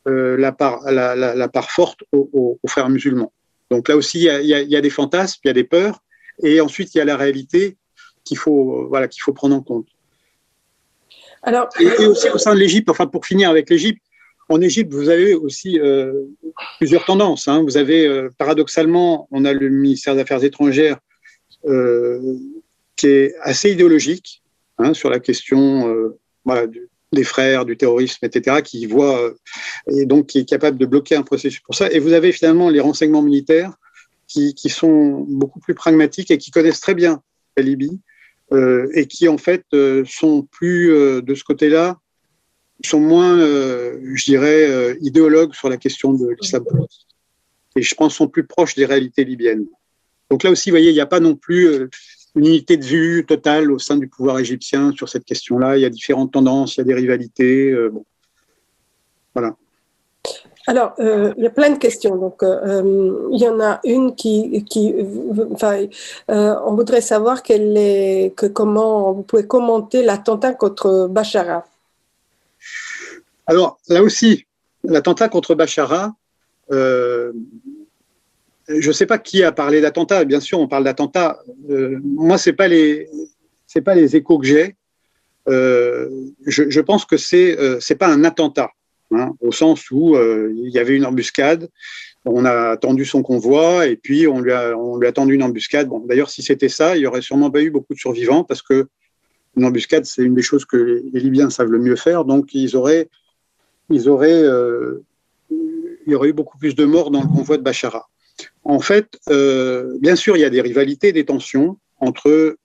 la part forte aux frères musulmans. Donc là aussi, il y a des fantasmes, il y a des peurs, et ensuite il y a la réalité qu'il faut prendre en compte. Alors, et aussi au sein de l'Égypte, enfin pour finir avec l'Égypte, en Égypte, vous avez aussi plusieurs tendances. Vous avez, paradoxalement, on a le ministère des Affaires étrangères qui est assez idéologique sur la question des frères, du terrorisme, etc., qui voit et donc qui est capable de bloquer un processus pour ça. Et vous avez finalement les renseignements militaires qui sont beaucoup plus pragmatiques et qui connaissent très bien la Libye et qui en fait sont plus de ce côté-là sont moins, je dirais, idéologues sur la question de l'islam politique. Et je pense sont plus proches des réalités libyennes. Donc là aussi, vous voyez, il n'y a pas non plus une unité de vue totale au sein du pouvoir égyptien sur cette question-là. Il y a différentes tendances, il y a des rivalités. Bon. Voilà. Alors, il y a plein de questions. Donc, il y en a une on voudrait savoir comment vous pouvez commenter l'attentat contre Bachara. Alors, là aussi, l'attentat contre Bachara, je ne sais pas qui a parlé d'attentat. Bien sûr, on parle d'attentat. Moi, c'est pas les échos que j'ai. Je pense que c'est pas un attentat. Hein, au sens où il y avait une embuscade, on a attendu son convoi et puis on lui a tendu une embuscade. Bon, d'ailleurs, si c'était ça, il n'y aurait sûrement pas eu beaucoup de survivants parce que une embuscade, c'est une des choses que les Libyens savent le mieux faire. Donc, il y aurait eu beaucoup plus de morts dans le convoi de Bachara. En fait, bien sûr, il y a des rivalités, des tensions entre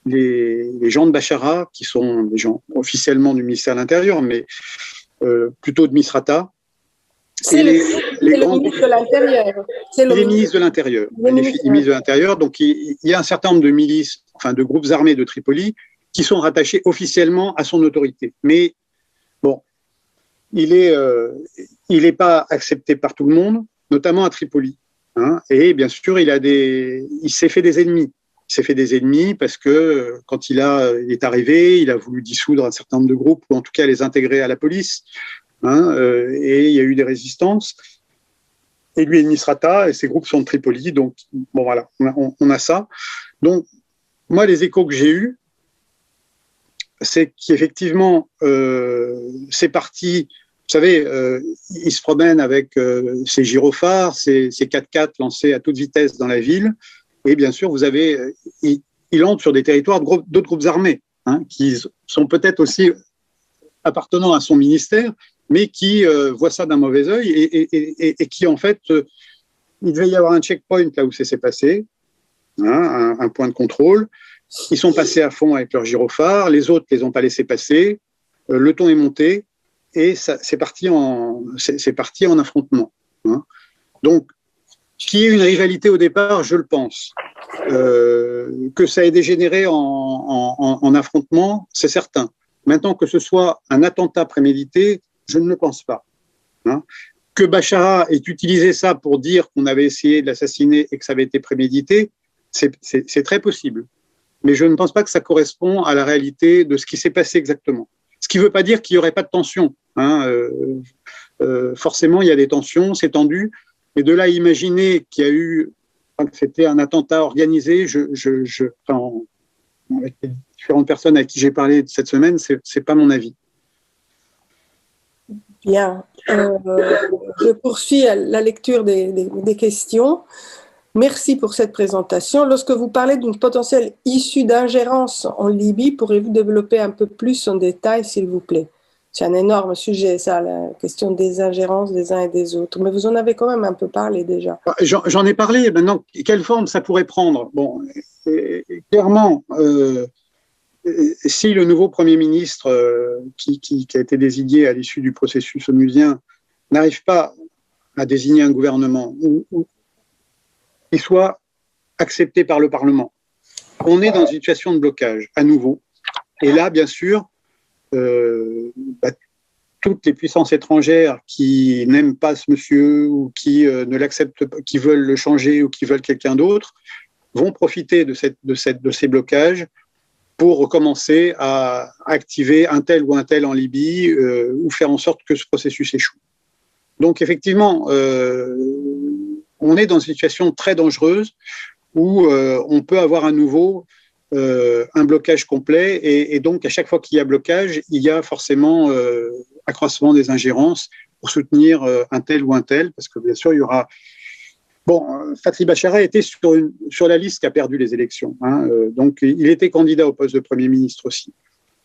les gens de Bachara, qui sont des gens officiellement du ministère de l'Intérieur, mais plutôt de Misrata. C'est le ministre de l'Intérieur. Les ministres de l'Intérieur. Les ministres de l'Intérieur. Donc, il y a un certain nombre de milices, enfin de groupes armés de Tripoli, qui sont rattachés officiellement à son autorité. Mais bon, il est pas accepté par tout le monde, notamment à Tripoli. Hein, et bien sûr, il s'est fait des ennemis. Il s'est fait des ennemis parce que quand il est arrivé, il a voulu dissoudre un certain nombre de groupes, ou en tout cas les intégrer à la police. Hein, et il y a eu des résistances. Et lui est de Misrata, et ces groupes sont de Tripoli. Donc, bon, voilà, on a ça. Donc, moi, les échos que j'ai eus, c'est qu'effectivement, c'est parti. Vous savez, il se promène avec ses gyrophares, ses 4x4 lancés à toute vitesse dans la ville. Et bien sûr, il entre sur des territoires d'autres groupes armés, hein, qui sont peut-être aussi appartenant à son ministère, mais qui voient ça d'un mauvais œil et qui, en fait, il devait y avoir un checkpoint là où ça s'est passé, hein, un point de contrôle. Ils sont passés à fond avec leurs gyrophares, les autres ne les ont pas laissés passer, le ton est monté et c'est parti en affrontement. Hein. Donc, qu'il y ait une rivalité au départ, je le pense. Que ça ait dégénéré en affrontement, c'est certain. Maintenant, que ce soit un attentat prémédité, je ne le pense pas. Hein. Que Bachara ait utilisé ça pour dire qu'on avait essayé de l'assassiner et que ça avait été prémédité, c'est très possible. Mais je ne pense pas que ça correspond à la réalité de ce qui s'est passé exactement. Ce qui ne veut pas dire qu'il n'y aurait pas de tension. Hein. Forcément, il y a des tensions, c'est tendu. Et de là à imaginer qu'il y a eu, que c'était un attentat organisé, avec les différentes personnes à qui j'ai parlé cette semaine, c'est pas mon avis. Bien. Je poursuis la lecture des questions. Merci pour cette présentation. Lorsque vous parlez d'une potentielle issue d'ingérence en Libye, pourrez-vous développer un peu plus en détail, s'il vous plaît? C'est un énorme sujet, ça, la question des ingérences des uns et des autres. Mais vous en avez quand même un peu parlé déjà. J'en ai parlé. Maintenant, quelle forme ça pourrait prendre? Bon, clairement, si le nouveau Premier ministre qui a été désigné à l'issue du processus onusien n'arrive pas à désigner un gouvernement ou qui soit accepté par le Parlement, on est dans une situation de blocage à nouveau. Et là, bien sûr, toutes les puissances étrangères qui n'aiment pas ce monsieur ou qui ne l'acceptent pas, qui veulent le changer ou qui veulent quelqu'un d'autre, vont profiter de ces blocages pour recommencer à activer un tel ou un tel en Libye ou faire en sorte que ce processus échoue. Donc effectivement, on est dans une situation très dangereuse où on peut avoir à nouveau un blocage complet et donc à chaque fois qu'il y a blocage, il y a forcément accroissement des ingérences pour soutenir un tel ou un tel, parce que bien sûr il y aura... Bon, Fathi Bachara était sur la liste qui a perdu les élections, hein, donc il était candidat au poste de Premier ministre aussi.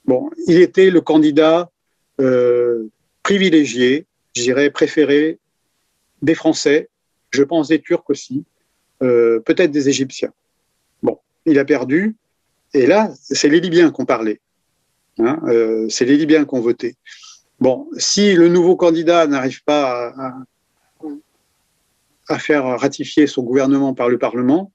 Bon, il était le candidat privilégié, je dirais préféré des Français, je pense des Turcs aussi, peut-être des Égyptiens. Bon, il a perdu, et là, c'est les Libyens qui ont parlé, hein, c'est les Libyens qui ont voté. Bon, si le nouveau candidat n'arrive pas à faire ratifier son gouvernement par le Parlement,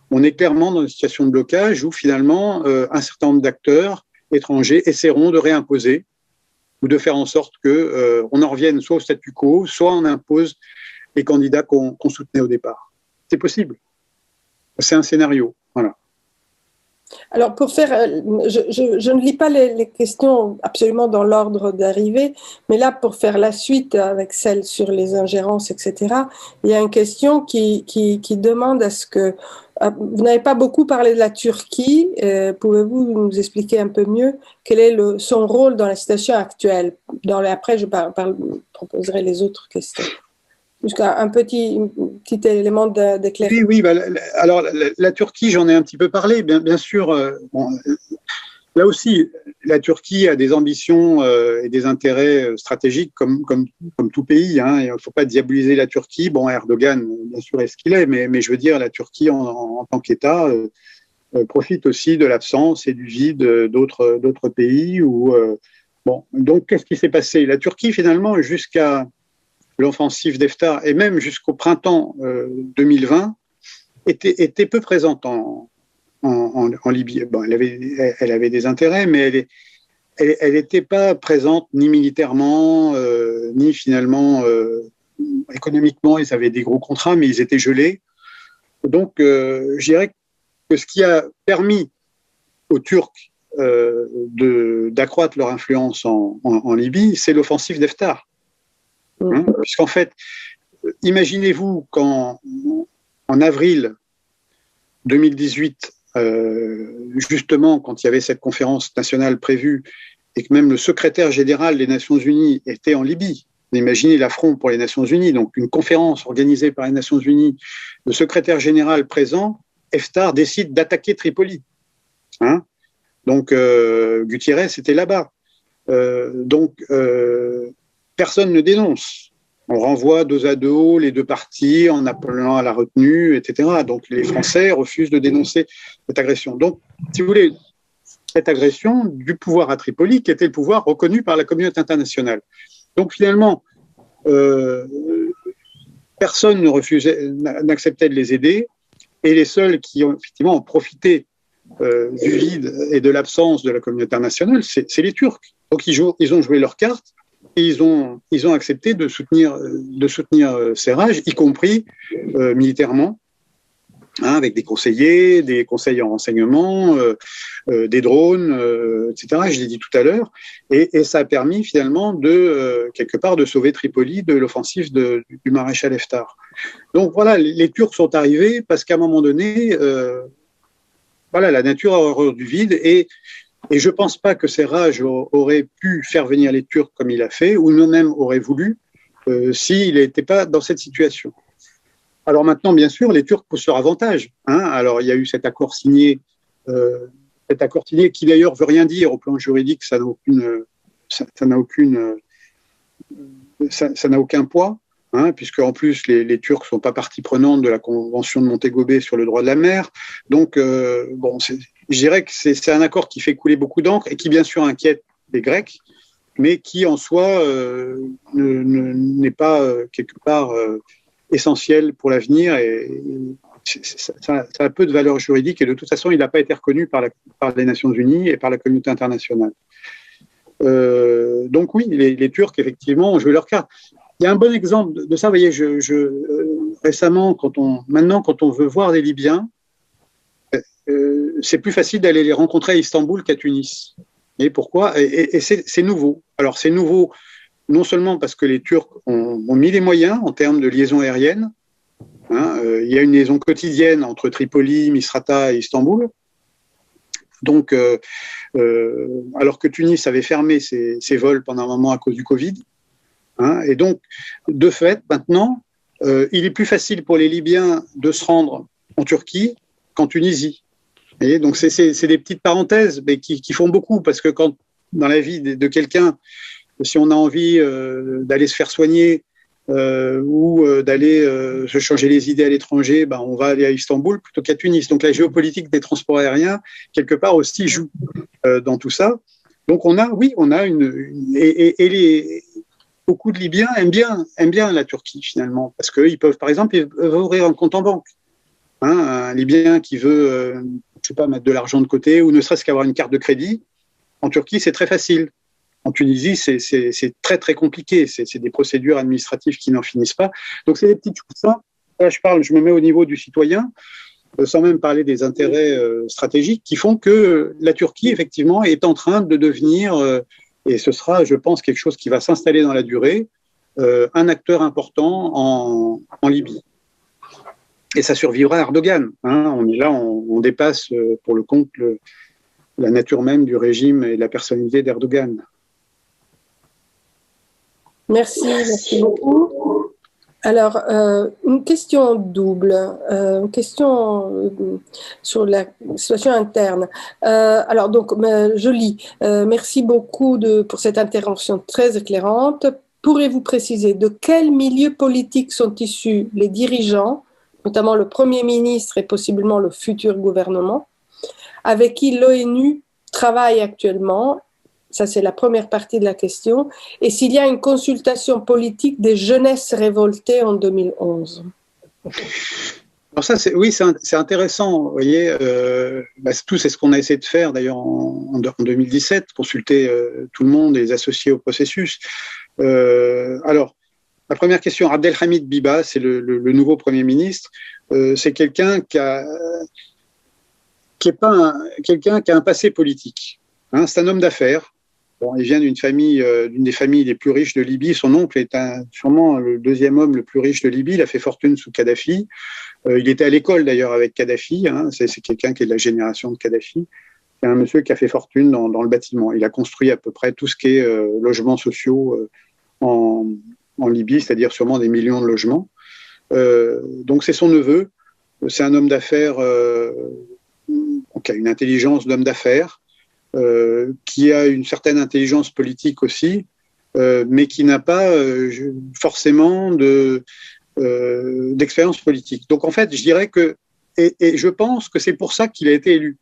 on est clairement dans une situation de blocage où finalement un certain nombre d'acteurs étrangers essaieront de réimposer ou de faire en sorte qu'on en revienne soit au statu quo, soit on impose les candidats qu'on soutenait au départ. C'est possible. C'est un scénario. Voilà. Alors, pour faire, je ne lis pas les questions absolument dans l'ordre d'arrivée, mais là, pour faire la suite avec celle sur les ingérences, etc., il y a une question qui demande à ce que... Vous n'avez pas beaucoup parlé de la Turquie. Pouvez-vous nous expliquer un peu mieux quel est son rôle dans la situation actuelle? Après, je proposerai les autres questions. Jusqu'à un petit élément d'éclairage. Oui, alors la Turquie, j'en ai un petit peu parlé, bien sûr. Là aussi, la Turquie a des ambitions et des intérêts stratégiques comme tout pays. Hein. Il ne faut pas diaboliser la Turquie. Bon, Erdogan, bien sûr, est ce qu'il est, mais je veux dire, la Turquie, en tant qu'État, profite aussi de l'absence et du vide d'autres pays. Bon, donc, qu'est-ce qui s'est passé? La Turquie, finalement, jusqu'à l'offensive d'Haftar et même jusqu'au printemps 2020 était peu présente en Libye. Bon, elle avait des intérêts, mais elle n'était pas présente ni militairement, ni finalement économiquement. Ils avaient des gros contrats, mais ils étaient gelés. Donc, je dirais que ce qui a permis aux Turcs d'accroître leur influence en Libye, c'est l'offensive d'Haftar. Hein, puisqu'en fait, imaginez-vous qu'en avril 2018, justement, quand il y avait cette conférence nationale prévue et que même le secrétaire général des Nations Unies était en Libye, imaginez l'affront pour les Nations Unies, donc une conférence organisée par les Nations Unies, le secrétaire général présent, Haftar décide d'attaquer Tripoli. Hein, donc, Gutiérrez était là-bas. Personne ne dénonce. On renvoie dos à dos les deux parties en appelant à la retenue, etc. Donc les Français refusent de dénoncer cette agression. Donc, si vous voulez, cette agression du pouvoir à Tripoli, qui était le pouvoir reconnu par la communauté internationale. Donc finalement, personne n'acceptait de les aider, et les seuls qui ont effectivement profité du vide et de l'absence de la communauté internationale, c'est les Turcs. Donc ils ont joué leur carte. Et ils ont accepté de soutenir Serraj, y compris militairement, hein, avec des conseillers en renseignement, des drones, etc. Je l'ai dit tout à l'heure. Et ça a permis finalement quelque part de sauver Tripoli de l'offensive du maréchal Haftar. Donc voilà, les Turcs sont arrivés parce qu'à un moment donné, la nature a horreur du vide et je ne pense pas que Serraj aurait pu faire venir les Turcs comme il a fait, ou même aurait voulu, s'il n'était pas dans cette situation. Alors maintenant, bien sûr, les Turcs poussent leur avantage. Hein. Alors il y a eu cet accord signé qui d'ailleurs veut rien dire au plan juridique, ça n'a aucun poids. Hein, puisque en plus les Turcs sont pas partie prenante de la convention de Montego Bay sur le droit de la mer. Donc je dirais que c'est un accord qui fait couler beaucoup d'encre et qui bien sûr inquiète les Grecs, mais qui en soi n'est pas quelque part essentiel pour l'avenir et ça a peu de valeur juridique et de toute façon il n'a pas été reconnu par les Nations Unies et par la communauté internationale. Donc oui, les Turcs effectivement ont joué leur carte. Il y a un bon exemple de ça. Vous voyez, récemment, quand on veut voir des Libyens, c'est plus facile d'aller les rencontrer à Istanbul qu'à Tunis. Et pourquoi? Et c'est nouveau. Alors, c'est nouveau non seulement parce que les Turcs ont mis les moyens en termes de liaison aérienne. Hein, il y a une liaison quotidienne entre Tripoli, Misrata et Istanbul. Donc, alors que Tunis avait fermé ses vols pendant un moment à cause du Covid. Hein, et donc, de fait, maintenant, il est plus facile pour les Libyens de se rendre en Turquie qu'en Tunisie. Et donc, c'est des petites parenthèses, mais qui font beaucoup, parce que quand, dans la vie de quelqu'un, si on a envie d'aller se faire soigner ou d'aller se changer les idées à l'étranger, on va aller à Istanbul plutôt qu'à Tunis. Donc, la géopolitique des transports aériens, quelque part aussi, joue dans tout ça. Donc on a beaucoup de Libyens aiment bien la Turquie finalement, parce qu'ils peuvent, par exemple, ils peuvent ouvrir un compte en banque. Un Libyen qui veut, je sais pas, mettre de l'argent de côté ou ne serait-ce qu'avoir une carte de crédit, en Turquie, c'est très facile. En Tunisie, c'est très, très compliqué. C'est des procédures administratives qui n'en finissent pas. Donc, c'est des petites choses. Ça, là, je me mets au niveau du citoyen, sans même parler des intérêts stratégiques qui font que la Turquie, effectivement, est en train de devenir, et ce sera, je pense, quelque chose qui va s'installer dans la durée, un acteur important en Libye. Et ça survivra à Erdogan. On est là, on dépasse pour le compte la nature même du régime et la personnalité d'Erdogan. Merci beaucoup. Alors, une question double, une question sur la situation interne. Alors, donc, je lis. Merci beaucoup pour cette intervention très éclairante. Pourrez-vous préciser de quel milieu politique sont issus les dirigeants, notamment le Premier ministre et possiblement le futur gouvernement, avec qui l'ONU travaille actuellement? Ça, c'est la première partie de la question. Et s'il y a une consultation politique des jeunesses révoltées en 2011? Alors ça, c'est intéressant. Vous voyez, tout c'est ce qu'on a essayé de faire d'ailleurs en 2017, consulter tout le monde et les associer au processus. Alors, la première question, Abdelhamid Biba, c'est le nouveau Premier ministre. C'est quelqu'un qui a un passé politique. C'est un homme d'affaires. Bon, il vient d'une des familles les plus riches de Libye. Son oncle est sûrement le deuxième homme le plus riche de Libye. Il a fait fortune sous Kadhafi. Il était à l'école d'ailleurs avec Kadhafi. C'est quelqu'un qui est de la génération de Kadhafi. C'est un monsieur qui a fait fortune dans le bâtiment. Il a construit à peu près tout ce qui est logements sociaux en Libye, c'est-à-dire sûrement des millions de logements. Donc c'est son neveu. C'est un homme d'affaires qui a une intelligence d'homme d'affaires. Qui a une certaine intelligence politique aussi, mais qui n'a pas forcément d'expérience politique. Donc en fait, je dirais que, et je pense que c'est pour ça qu'il a été élu,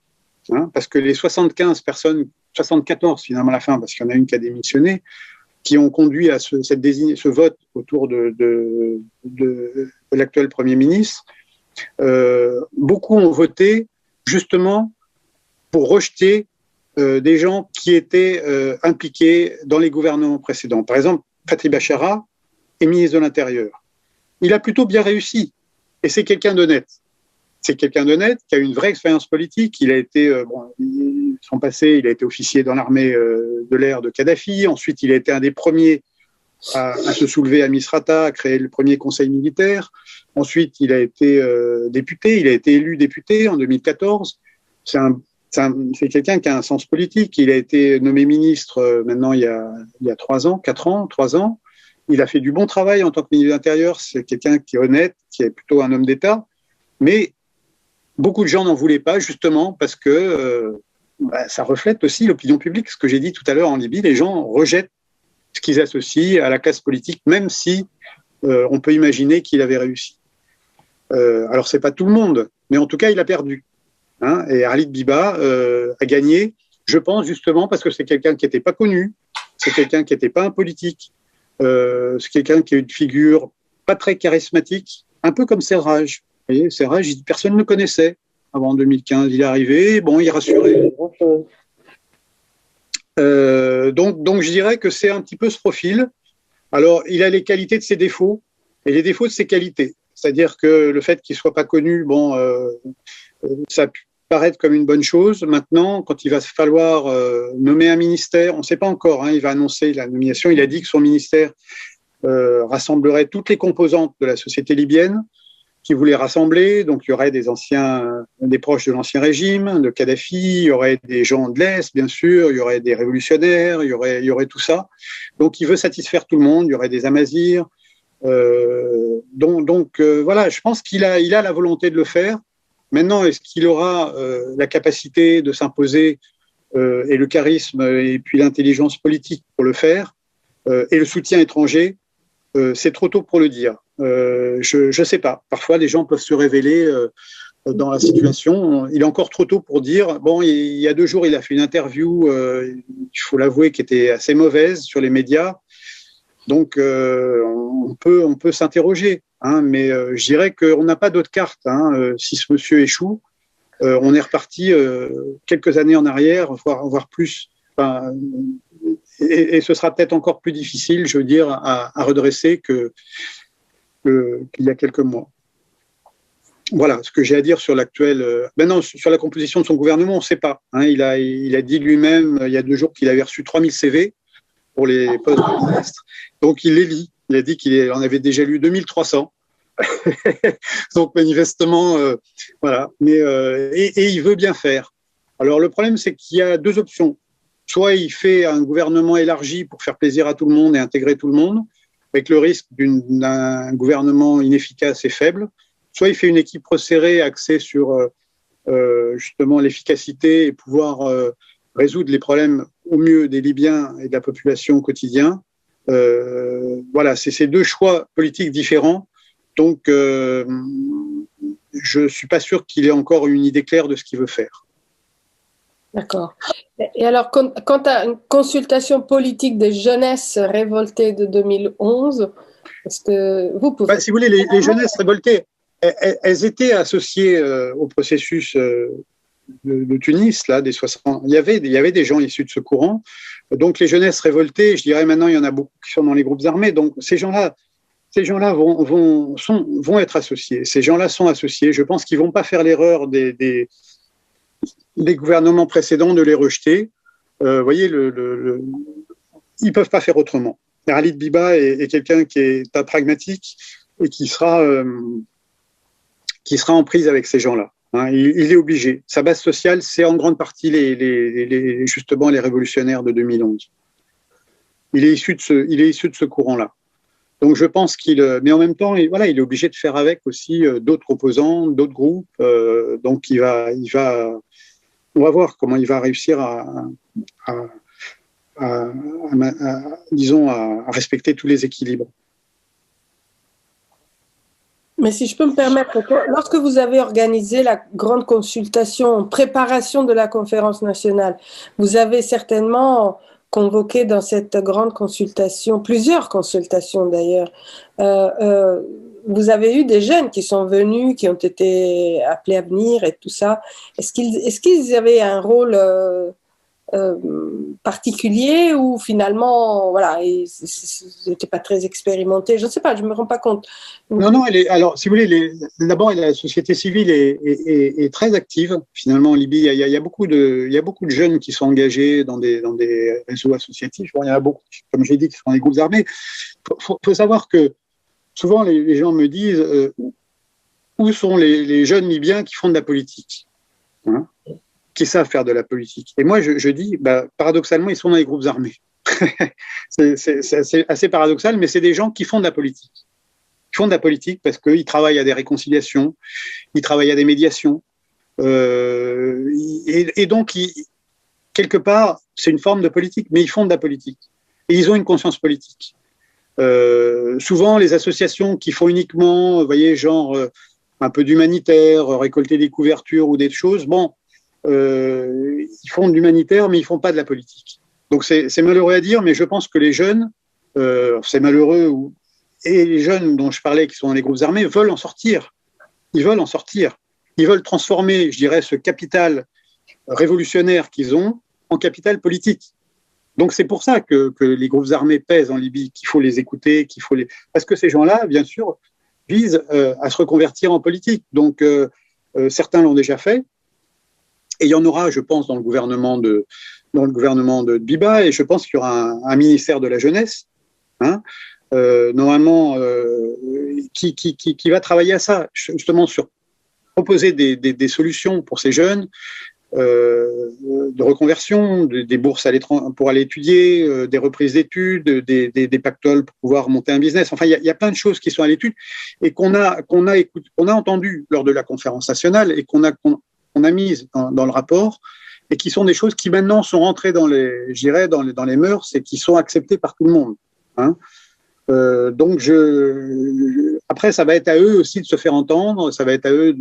parce que les 74 finalement à la fin, parce qu'il y en a une qui a démissionné, qui ont conduit à ce vote autour de l'actuel Premier ministre, beaucoup ont voté justement pour rejeter des gens qui étaient impliqués dans les gouvernements précédents. Par exemple, Fathi Bashara est ministre de l'Intérieur. Il a plutôt bien réussi, et c'est quelqu'un d'honnête. C'est quelqu'un d'honnête qui a une vraie expérience politique. Il a été, son passé, il a été officier dans l'armée de l'air de Kadhafi. Ensuite, il a été un des premiers à se soulever à Misrata, à créer le premier conseil militaire. Ensuite, il a été député. Il a été élu député en 2014. C'est quelqu'un qui a un sens politique. Il a été nommé ministre maintenant il y a 3 ans. Il a fait du bon travail en tant que ministre de l'Intérieur. C'est quelqu'un qui est honnête, qui est plutôt un homme d'État. Mais beaucoup de gens n'en voulaient pas, justement, parce que ça reflète aussi l'opinion publique. Ce que j'ai dit tout à l'heure en Libye, les gens rejettent ce qu'ils associent à la classe politique, même si on peut imaginer qu'il avait réussi. Alors, c'est pas tout le monde, mais en tout cas, il a perdu. Et Khalid Biba a gagné, je pense, justement parce que c'est quelqu'un qui n'était pas connu, c'est quelqu'un qui n'était pas un politique, c'est quelqu'un qui a une figure pas très charismatique, un peu comme Serraj. Vous voyez, Serraj, personne ne le connaissait avant 2015. Il est arrivé, il rassurait. Donc, je dirais que c'est un petit peu ce profil. Alors, il a les qualités de ses défauts et les défauts de ses qualités. C'est-à-dire que le fait qu'il ne soit pas connu, ça peut paraître comme une bonne chose. Maintenant, quand il va falloir nommer un ministère, on ne sait pas encore, il va annoncer la nomination. Il a dit que son ministère rassemblerait toutes les composantes de la société libyenne qui voulaient rassembler. Donc, il y aurait des proches de l'ancien régime, de Kadhafi, il y aurait des gens de l'Est, bien sûr, il y aurait des révolutionnaires, il y aurait tout ça. Donc, il veut satisfaire tout le monde, il y aurait des Amazirs. Voilà, je pense qu'il a la volonté de le faire. Maintenant, est-ce qu'il aura la capacité de s'imposer et le charisme et puis l'intelligence politique pour le faire et le soutien étranger? C'est trop tôt pour le dire. Je ne sais pas. Parfois, les gens peuvent se révéler dans la situation. Il est encore trop tôt pour dire, bon, il y a 2 jours, il a fait une interview, il faut l'avouer, qui était assez mauvaise sur les médias. Donc, on peut s'interroger, hein, mais je dirais qu'on n'a pas d'autre carte. Hein. Si ce monsieur échoue, on est reparti quelques années en arrière, voire plus. Enfin, et ce sera peut-être encore plus difficile, je veux dire, à redresser qu'il y a quelques mois. Voilà ce que j'ai à dire sur l'actuel. Maintenant, sur la composition de son gouvernement, on ne sait pas. Hein. Il a dit lui-même il y a 2 jours qu'il avait reçu 3000 CV pour les postes de ministre. Donc, il les lit. Il a dit qu'il en avait déjà lu 2300. Donc, manifestement, voilà. Mais, et il veut bien faire. Alors, le problème, c'est qu'il y a 2 options. Soit il fait un gouvernement élargi pour faire plaisir à tout le monde et intégrer tout le monde, avec le risque d'un gouvernement inefficace et faible. Soit il fait une équipe resserrée axée sur justement l'efficacité et pouvoir résoudre les problèmes au mieux des Libyens et de la population au quotidien. Voilà, c'est ces 2 choix politiques différents. Donc, je ne suis pas sûr qu'il ait encore une idée claire de ce qu'il veut faire. D'accord. Et alors, quant à une consultation politique des jeunesses révoltées de 2011, est-ce que vous pouvez… Si vous voulez, les jeunesses révoltées, elles étaient associées au processus de Tunis, là, des 60. Il y avait des gens issus de ce courant. Donc, les jeunesses révoltées, je dirais maintenant, il y en a beaucoup qui sont dans les groupes armés. Donc, ces gens-là vont être associés. Ces gens-là sont associés. Je pense qu'ils ne vont pas faire l'erreur des gouvernements précédents de les rejeter. Vous voyez, ils ne peuvent pas faire autrement. Khalid Biba est quelqu'un qui est pas pragmatique et qui sera en prise avec ces gens-là. Hein, il est obligé. Sa base sociale, c'est en grande partie justement les révolutionnaires de 2011. Il est issu de ce courant-là. Donc je pense mais en même temps, il est obligé de faire avec aussi d'autres opposants, d'autres groupes. Donc on va voir comment il va réussir disons, à respecter tous les équilibres. Mais si je peux me permettre, lorsque vous avez organisé la grande consultation en préparation de la conférence nationale, vous avez certainement convoqué dans cette grande consultation, plusieurs consultations d'ailleurs, vous avez eu des jeunes qui sont venus, qui ont été appelés à venir et tout ça. Est-ce qu'ils avaient un rôle particulier ou finalement, voilà, ils n'étaient pas très expérimentés? Je ne sais pas, je ne me rends pas compte. Non, alors, si vous voulez, d'abord, la société civile est très active, finalement, en Libye. Il y a beaucoup de jeunes qui sont engagés dans des réseaux associatifs. Bon, il y en a beaucoup, comme j'ai dit, qui sont dans les groupes armés. Faut savoir que souvent, les gens me disent où sont les jeunes Libyens qui font de la politique, hein, qui savent faire de la politique. Et moi, je dis, paradoxalement, ils sont dans les groupes armés. c'est assez paradoxal, mais c'est des gens qui font de la politique. Ils font de la politique parce qu'ils travaillent à des réconciliations, ils travaillent à des médiations. Et donc, quelque part, c'est une forme de politique, mais ils font de la politique. Et ils ont une conscience politique. Souvent, les associations qui font uniquement, vous voyez, genre un peu d'humanitaire, récolter des couvertures ou des choses, bon, ils font de l'humanitaire, mais ils font pas de la politique. Donc c'est malheureux à dire, mais je pense que les jeunes, c'est malheureux, et les jeunes dont je parlais qui sont dans les groupes armés veulent en sortir. Ils veulent en sortir. Ils veulent transformer, je dirais, ce capital révolutionnaire qu'ils ont en capital politique. Donc c'est pour ça que les groupes armés pèsent en Libye, qu'il faut les écouter, parce que ces gens-là, bien sûr, visent à se reconvertir en politique. Donc certains l'ont déjà fait. Et il y en aura, je pense, dans le gouvernement de Biba, et je pense qu'il y aura un ministère de la jeunesse, hein, normalement, qui va travailler à ça, justement sur proposer des solutions pour ces jeunes, de reconversion, des bourses pour aller étudier, des reprises d'études, des pactoles pour pouvoir monter un business. Enfin, il y a plein de choses qui sont à l'étude et qu'on a entendu lors de la conférence nationale et qu'on a mises dans le rapport, et qui sont des choses qui maintenant sont rentrées dans les mœurs et qui sont acceptées par tout le monde. Hein. Donc après, ça va être à eux aussi de se faire entendre, ça va être à eux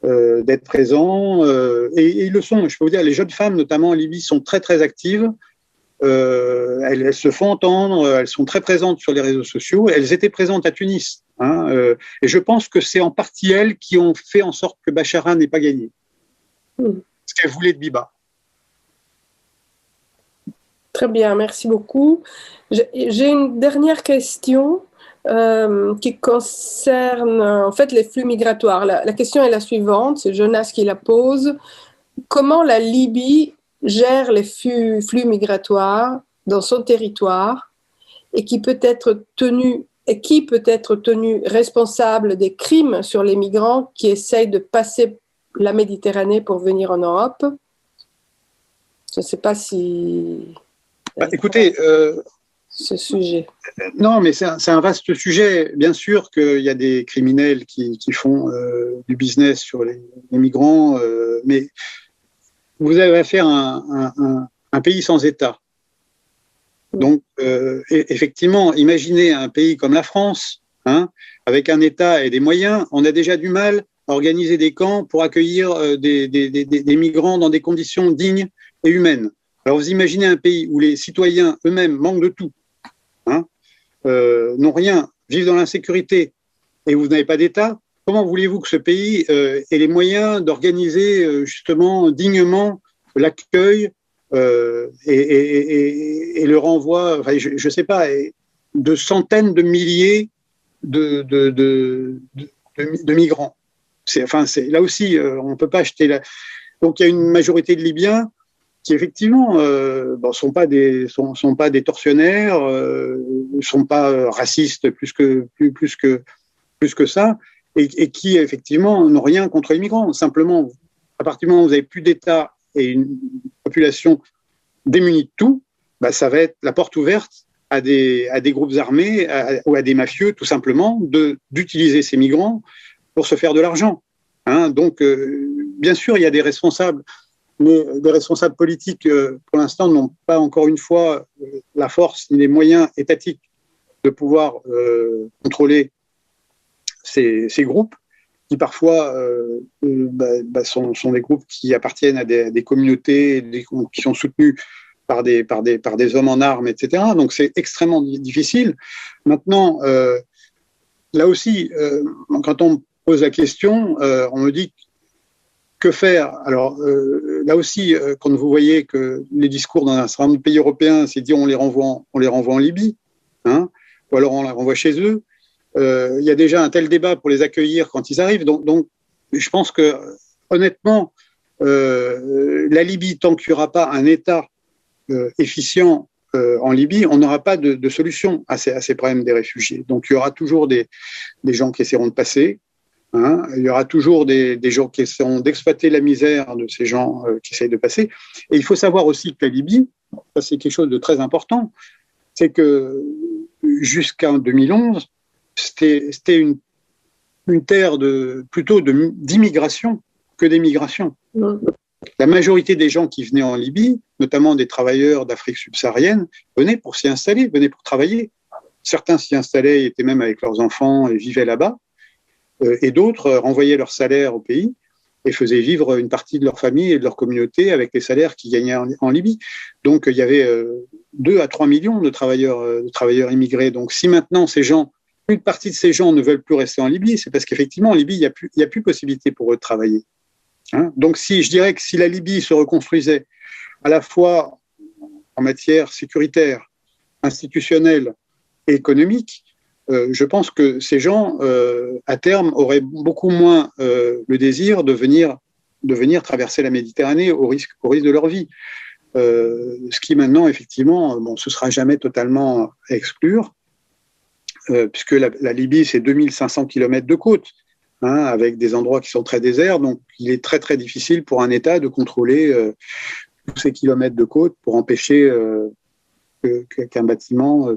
d'être présents, et ils le sont. Je peux vous dire, les jeunes femmes, notamment en Libye, sont très très actives. Elles se font entendre, elles sont très présentes sur les réseaux sociaux. Elles étaient présentes à Tunis, et je pense que c'est en partie elles qui ont fait en sorte que Bachara n'ait pas gagné. Ce qu'elle voulait de Biba. Très bien, merci beaucoup. J'ai une dernière question qui concerne en fait les flux migratoires. La question est la suivante, c'est Jonas qui la pose. Comment la Libye gère les flux migratoires dans son territoire et qui peut être tenu responsable des crimes sur les migrants qui essayent de passer la Méditerranée pour venir en Europe? Je ne sais pas si... Écoutez, ce sujet. Non, mais c'est un vaste sujet. Bien sûr qu'il y a des criminels qui font du business sur les migrants, mais vous avez affaire à un pays sans État. Donc, effectivement, imaginez un pays comme la France, avec un État et des moyens, on a déjà du mal à organiser des camps pour accueillir des migrants dans des conditions dignes et humaines. Alors, vous imaginez un pays où les citoyens eux-mêmes manquent de tout, n'ont rien, vivent dans l'insécurité, et vous n'avez pas d'État. Comment voulez-vous que ce pays ait les moyens d'organiser justement dignement l'accueil et le renvoi, enfin, je ne sais pas, de centaines de milliers de migrants. Là aussi, on ne peut pas acheter la... Donc il y a une majorité de Libyens qui effectivement sont pas des tortionnaires, sont pas racistes plus que ça, et qui effectivement n'ont rien contre les migrants. Simplement, à partir du moment où vous n'avez plus d'État et une population démunie de tout, ça va être la porte ouverte à des groupes armés ou à des mafieux, tout simplement, d'utiliser ces migrants pour se faire de l'argent. Donc, bien sûr, il y a des responsables, mais des responsables politiques, pour l'instant, n'ont pas, encore une fois, la force ni les moyens étatiques de pouvoir contrôler ces groupes, qui parfois sont des groupes qui appartiennent à des communautés, qui sont soutenus par des hommes en armes, etc. Donc c'est extrêmement difficile. Maintenant, là aussi, quand on pose la question, on me dit que faire. Alors là aussi, quand vous voyez que les discours dans un certain nombre de pays européens, c'est dire on les renvoie en Libye, ou alors on les renvoie chez eux. Il y a déjà un tel débat pour les accueillir quand ils arrivent. Donc je pense que, honnêtement, la Libye, tant qu'il n'y aura pas un État efficient en Libye, on n'aura pas de solution à ces problèmes des réfugiés. Donc il y aura toujours des gens qui essaieront de passer. Il y aura toujours des gens qui essaieront d'exploiter la misère de ces gens qui essayent de passer. Et il faut savoir aussi que la Libye, ça c'est quelque chose de très important, c'est que jusqu'en 2011, c'était une terre plutôt d'immigration que d'émigration. La majorité des gens qui venaient en Libye, notamment des travailleurs d'Afrique subsaharienne, venaient pour s'y installer, venaient pour travailler. Certains s'y installaient, étaient même avec leurs enfants et vivaient là-bas, et d'autres renvoyaient leur salaire au pays et faisaient vivre une partie de leur famille et de leur communauté avec les salaires qu'ils gagnaient en Libye. Donc il y avait 2 à 3 millions de travailleurs immigrés. Donc si maintenant une partie de ces gens ne veulent plus rester en Libye, c'est parce qu'effectivement en Libye, il n'y a plus possibilité pour eux de travailler. Donc je dirais que si la Libye se reconstruisait à la fois en matière sécuritaire, institutionnelle et économique, je pense que ces gens, à terme, auraient beaucoup moins le désir de venir traverser la Méditerranée au risque de leur vie. Ce qui maintenant, effectivement, ce sera jamais totalement à exclure, puisque la Libye, c'est 2500 km de côte, avec des endroits qui sont très déserts, donc il est très très difficile pour un État de contrôler tous ces kilomètres de côte pour empêcher qu'un bâtiment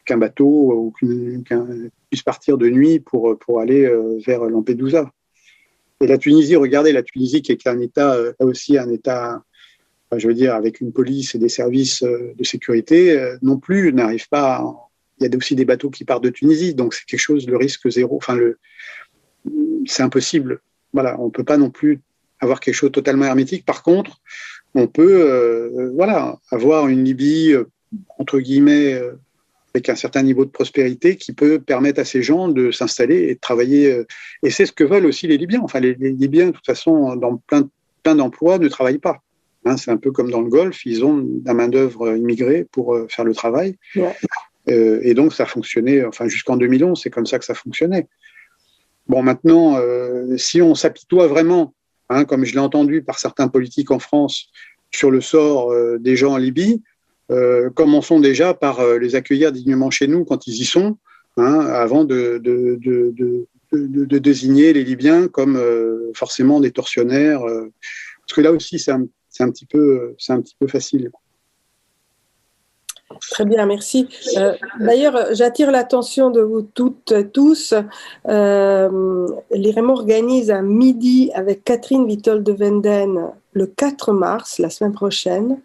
qu'un bateau ou puisse partir de nuit pour aller vers Lampedusa. Et la Tunisie, regardez, la Tunisie qui est un État, aussi un État, je veux dire, avec une police et des services de sécurité, non plus n'arrive pas. Il y a aussi des bateaux qui partent de Tunisie, donc c'est quelque chose, le risque zéro. Enfin, c'est impossible. Voilà, on ne peut pas non plus avoir quelque chose de totalement hermétique. Par contre, on peut avoir une Libye, entre guillemets, avec un certain niveau de prospérité qui peut permettre à ces gens de s'installer et de travailler. Et c'est ce que veulent aussi les Libyens. Enfin, les Libyens, de toute façon, dans plein d'emplois, ne travaillent pas. Hein, c'est un peu comme dans le Golfe, ils ont de la main-d'œuvre immigrée pour faire le travail. Ouais. Et donc, ça fonctionnait, enfin, jusqu'en 2011, c'est comme ça que ça fonctionnait. Bon, maintenant, si on s'apitoie vraiment, hein, comme je l'ai entendu par certains politiques en France, sur le sort des gens en Libye, commençons déjà par les accueillir dignement chez nous quand ils y sont, hein, avant de désigner les Libyens comme forcément des tortionnaires, parce que là aussi c'est un petit peu facile. Très bien, merci. D'ailleurs, j'attire l'attention de vous toutes et tous. L'IREMO organise un midi avec Catherine Wittol de Wenden le 4 mars, la semaine prochaine,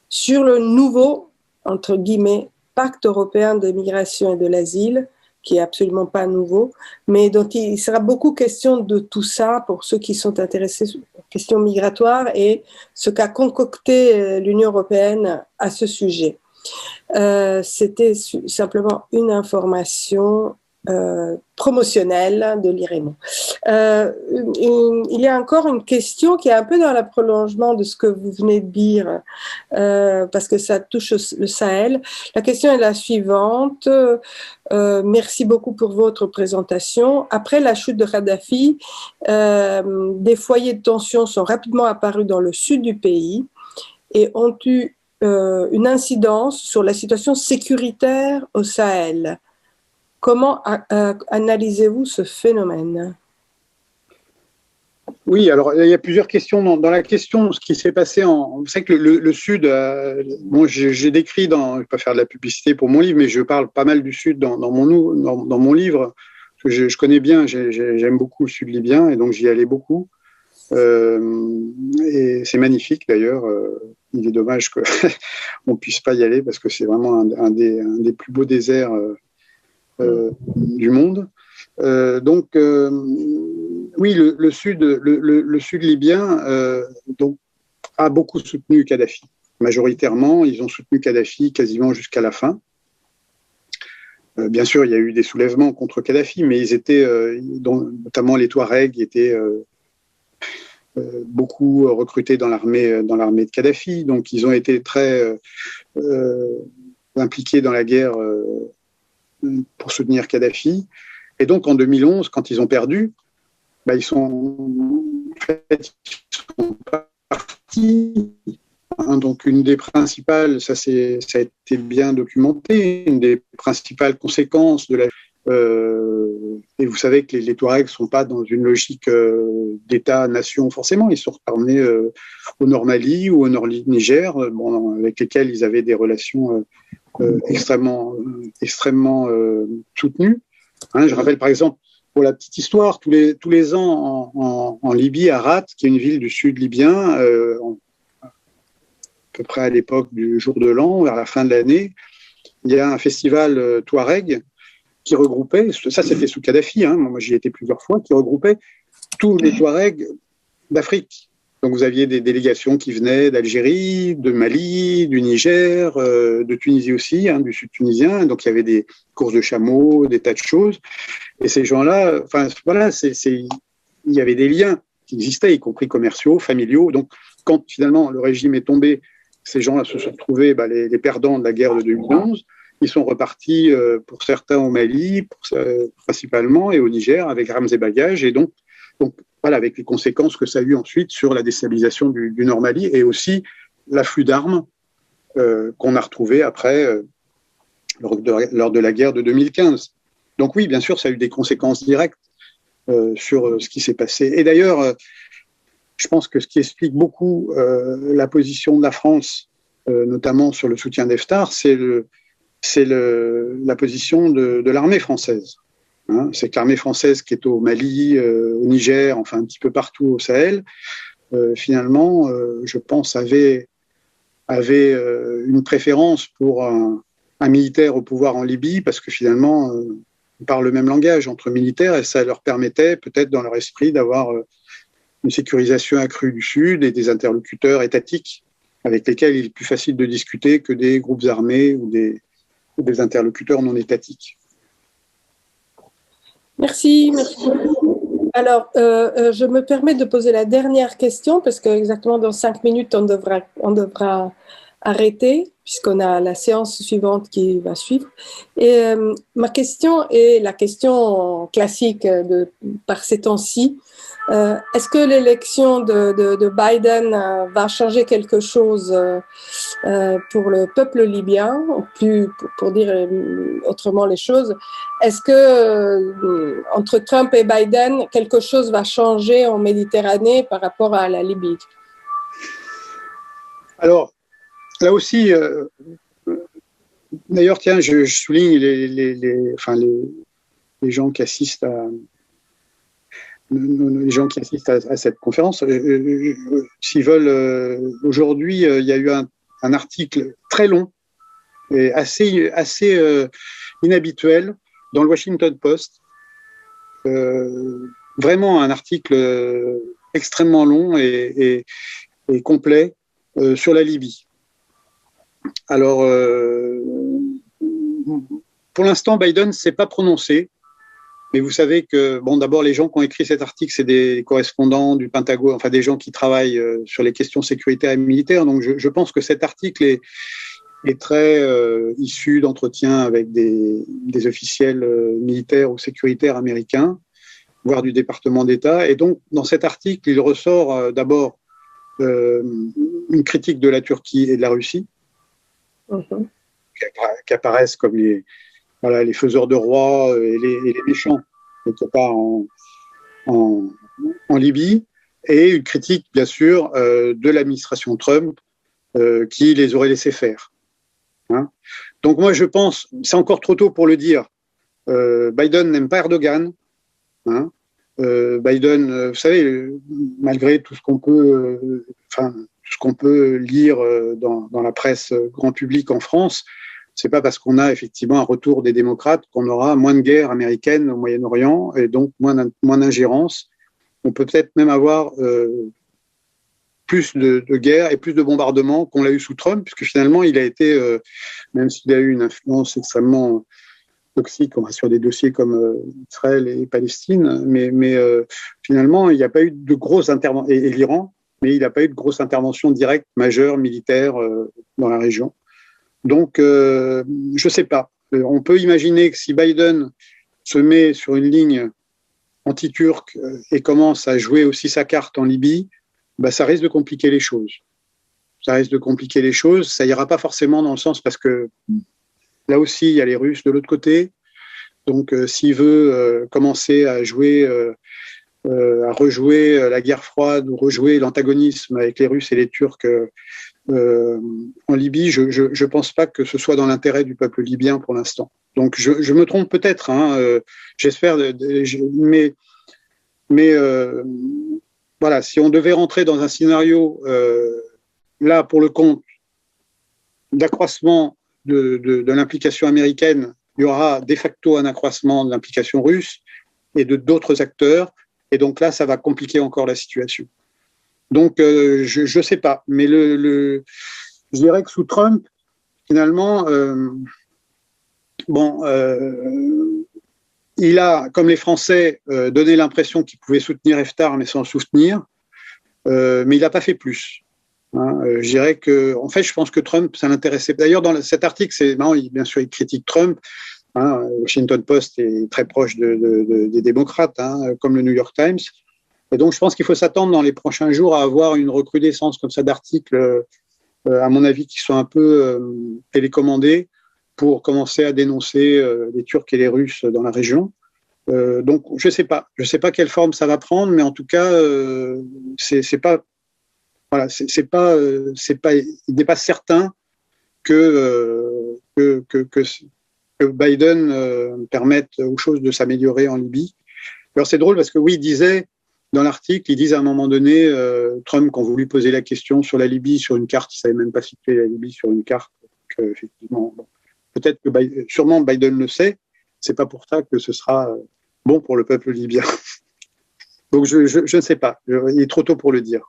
sur le nouveau, entre guillemets, pacte européen de migration et de l'asile, qui est absolument pas nouveau, mais dont il sera beaucoup question de tout ça pour ceux qui sont intéressés aux questions migratoires et ce qu'a concocté l'Union européenne à ce sujet. C'était simplement une information promotionnelle de l'IREMO. Il y a encore une question qui est un peu dans le prolongement de ce que vous venez de dire, parce que ça touche le Sahel. La question est la suivante. Merci beaucoup pour votre présentation. Après la chute de Kadhafi, des foyers de tension sont rapidement apparus dans le sud du pays et ont eu une incidence sur la situation sécuritaire au Sahel. Comment analysez-vous ce phénomène ? Oui, alors il y a plusieurs questions dans la question. Ce qui s'est passé vous savez que le Sud, bon, j'ai décrit je ne vais pas faire de la publicité pour mon livre, mais je parle pas mal du Sud dans mon livre. Je connais bien, j'aime beaucoup le Sud libyen et donc j'y allais beaucoup. Et c'est magnifique d'ailleurs. Il est dommage qu'on ne puisse pas y aller parce que c'est vraiment un des plus beaux déserts du monde. Donc, oui, le Sud libyen donc, a beaucoup soutenu Kadhafi. Majoritairement, ils ont soutenu Kadhafi quasiment jusqu'à la fin. Bien sûr, il y a eu des soulèvements contre Kadhafi, mais ils étaient, notamment les Touaregs, étaient beaucoup recrutés dans l'armée de Kadhafi. Donc, ils ont été très impliqués dans la guerre pour soutenir Kadhafi. Et donc, en 2011, quand ils ont perdu, ils sont partis. Hein, donc, une des principales, ça a été bien documenté, une des principales conséquences de la... et vous savez que les Touaregs ne sont pas dans une logique d'État-nation forcément, ils sont retournés au Nord Mali ou au Nord Niger, avec lesquels ils avaient des relations extrêmement soutenues. Hein, je rappelle par exemple, pour la petite histoire, tous les ans en Libye, à Rat, qui est une ville du sud libyen, à peu près à l'époque du jour de l'an, vers la fin de l'année, il y a un festival Touareg qui regroupait, ça c'était sous Kadhafi, hein, moi j'y étais plusieurs fois, qui regroupait tous les Touaregs d'Afrique. Donc vous aviez des délégations qui venaient d'Algérie, de Mali, du Niger, de Tunisie aussi, hein, du sud tunisien. Donc il y avait des courses de chameaux, des tas de choses. Et ces gens-là, enfin voilà, il y avait des liens qui existaient, y compris commerciaux, familiaux. Donc quand finalement le régime est tombé, ces gens-là se sont retrouvés les perdants de la guerre de 2011. Ils sont repartis pour certains au Mali, principalement, et au Niger avec rames et bagages. Et donc voilà, avec les conséquences que ça a eu ensuite sur la déstabilisation du Nord Mali et aussi l'afflux d'armes qu'on a retrouvé après lors de la guerre de 2015. Donc oui, bien sûr, ça a eu des conséquences directes sur ce qui s'est passé. Et d'ailleurs, je pense que ce qui explique beaucoup la position de la France, notamment sur le soutien d'Haftar, c'est la position de l'armée française. Hein, c'est que l'armée française qui est au Mali, au Niger, enfin un petit peu partout au Sahel, finalement, je pense, avait une préférence pour un militaire au pouvoir en Libye, parce que finalement, parlent le même langage entre militaires, et ça leur permettait peut-être dans leur esprit d'avoir une sécurisation accrue du Sud et des interlocuteurs étatiques avec lesquels il est plus facile de discuter que des groupes armés ou des interlocuteurs non étatiques. Merci, merci. Alors, je me permets de poser la dernière question parce que exactement dans 5 minutes, on devra arrêter puisqu'on a la séance suivante qui va suivre. Et ma question est la question classique par ces temps-ci. Est-ce que l'élection de Biden va changer quelque chose pour le peuple libyen, pour dire autrement les choses? Est-ce que entre Trump et Biden, quelque chose va changer en Méditerranée par rapport à la Libye? Alors, là aussi, d'ailleurs, tiens, je souligne les gens qui assistent à cette conférence. S'ils veulent, aujourd'hui, il y a eu un article très long et assez inhabituel dans le Washington Post. Vraiment un article extrêmement long et complet sur la Libye. Alors, pour l'instant, Biden ne s'est pas prononcé. Mais vous savez que, bon, d'abord, les gens qui ont écrit cet article, c'est des correspondants du Pentagone, enfin des gens qui travaillent sur les questions sécuritaires et militaires. Donc, je pense que cet article est très issu d'entretiens avec des officiels militaires ou sécuritaires américains, voire du département d'État. Et donc, dans cet article, il ressort d'abord une critique de la Turquie et de la Russie, qui apparaissent comme les faiseurs de rois et les méchants, quelque part en Libye, et une critique, bien sûr, de l'administration Trump qui les aurait laissés faire. Hein. Donc moi, je pense, c'est encore trop tôt pour le dire, Biden n'aime pas Erdogan. Hein. Biden, vous savez, malgré tout ce qu'on peut lire dans la presse grand public en France, c'est pas parce qu'on a effectivement un retour des démocrates qu'on aura moins de guerre américaine au Moyen-Orient et donc moins d'ingérence. On peut peut-être même avoir plus de guerres et plus de bombardements qu'on l'a eu sous Trump, puisque finalement il a été, même s'il a eu une influence extrêmement toxique sur des dossiers comme Israël et Palestine, mais finalement il n'y a pas eu de grosses interventions, et l'Iran, mais il n'a pas eu de grosses interventions directes, majeures, militaires dans la région. Donc, je ne sais pas. On peut imaginer que si Biden se met sur une ligne anti-turque et commence à jouer aussi sa carte en Libye, bah, ça risque de compliquer les choses. Ça ira pas forcément dans le sens parce que là aussi, il y a les Russes de l'autre côté. Donc, s'il veut commencer à rejouer la guerre froide ou rejouer l'antagonisme avec les Russes et les Turcs en Libye, je ne pense pas que ce soit dans l'intérêt du peuple libyen pour l'instant. Donc je me trompe peut-être, j'espère, mais voilà, si on devait rentrer dans un scénario là pour le compte d'accroissement de l'implication américaine, il y aura de facto un accroissement de l'implication russe et de d'autres acteurs, et donc là ça va compliquer encore la situation. Donc, je ne sais pas, mais je dirais que sous Trump, finalement, il a, comme les Français, donné l'impression qu'il pouvait soutenir Haftar, mais sans soutenir, mais il n'a pas fait plus. Hein. Je dirais que, en fait, je pense que Trump, ça l'intéressait. D'ailleurs, dans cet article, c'est marrant, bien sûr, il critique Trump. Hein, Washington Post est très proche des démocrates, hein, comme le New York Times. Et donc, je pense qu'il faut s'attendre dans les prochains jours à avoir une recrudescence comme ça d'articles, à mon avis, qui sont un peu télécommandés pour commencer à dénoncer les Turcs et les Russes dans la région. Donc, je sais pas quelle forme ça va prendre, mais en tout cas, il n'est pas certain que Biden permette aux choses de s'améliorer en Libye. Alors, c'est drôle parce que oui, il disait dans l'article, ils disent à un moment donné, Trump, quand vous lui posez la question sur la Libye, sur une carte, il ne savait même pas situer la Libye sur une carte. Donc, effectivement, bon, peut-être que sûrement Biden le sait, c'est pas pour ça que ce sera bon pour le peuple libyen. Donc je ne sais pas, il est trop tôt pour le dire.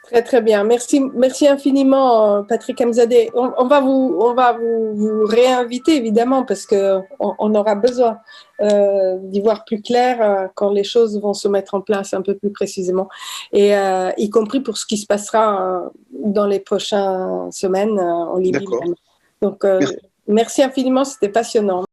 Très, très bien. Merci infiniment, Patrick Amzadeh. On va vous réinviter, évidemment, parce qu'on aura besoin d'y voir plus clair quand les choses vont se mettre en place un peu plus précisément, et y compris pour ce qui se passera dans les prochaines semaines en Libye. D'accord. Donc, merci infiniment, c'était passionnant.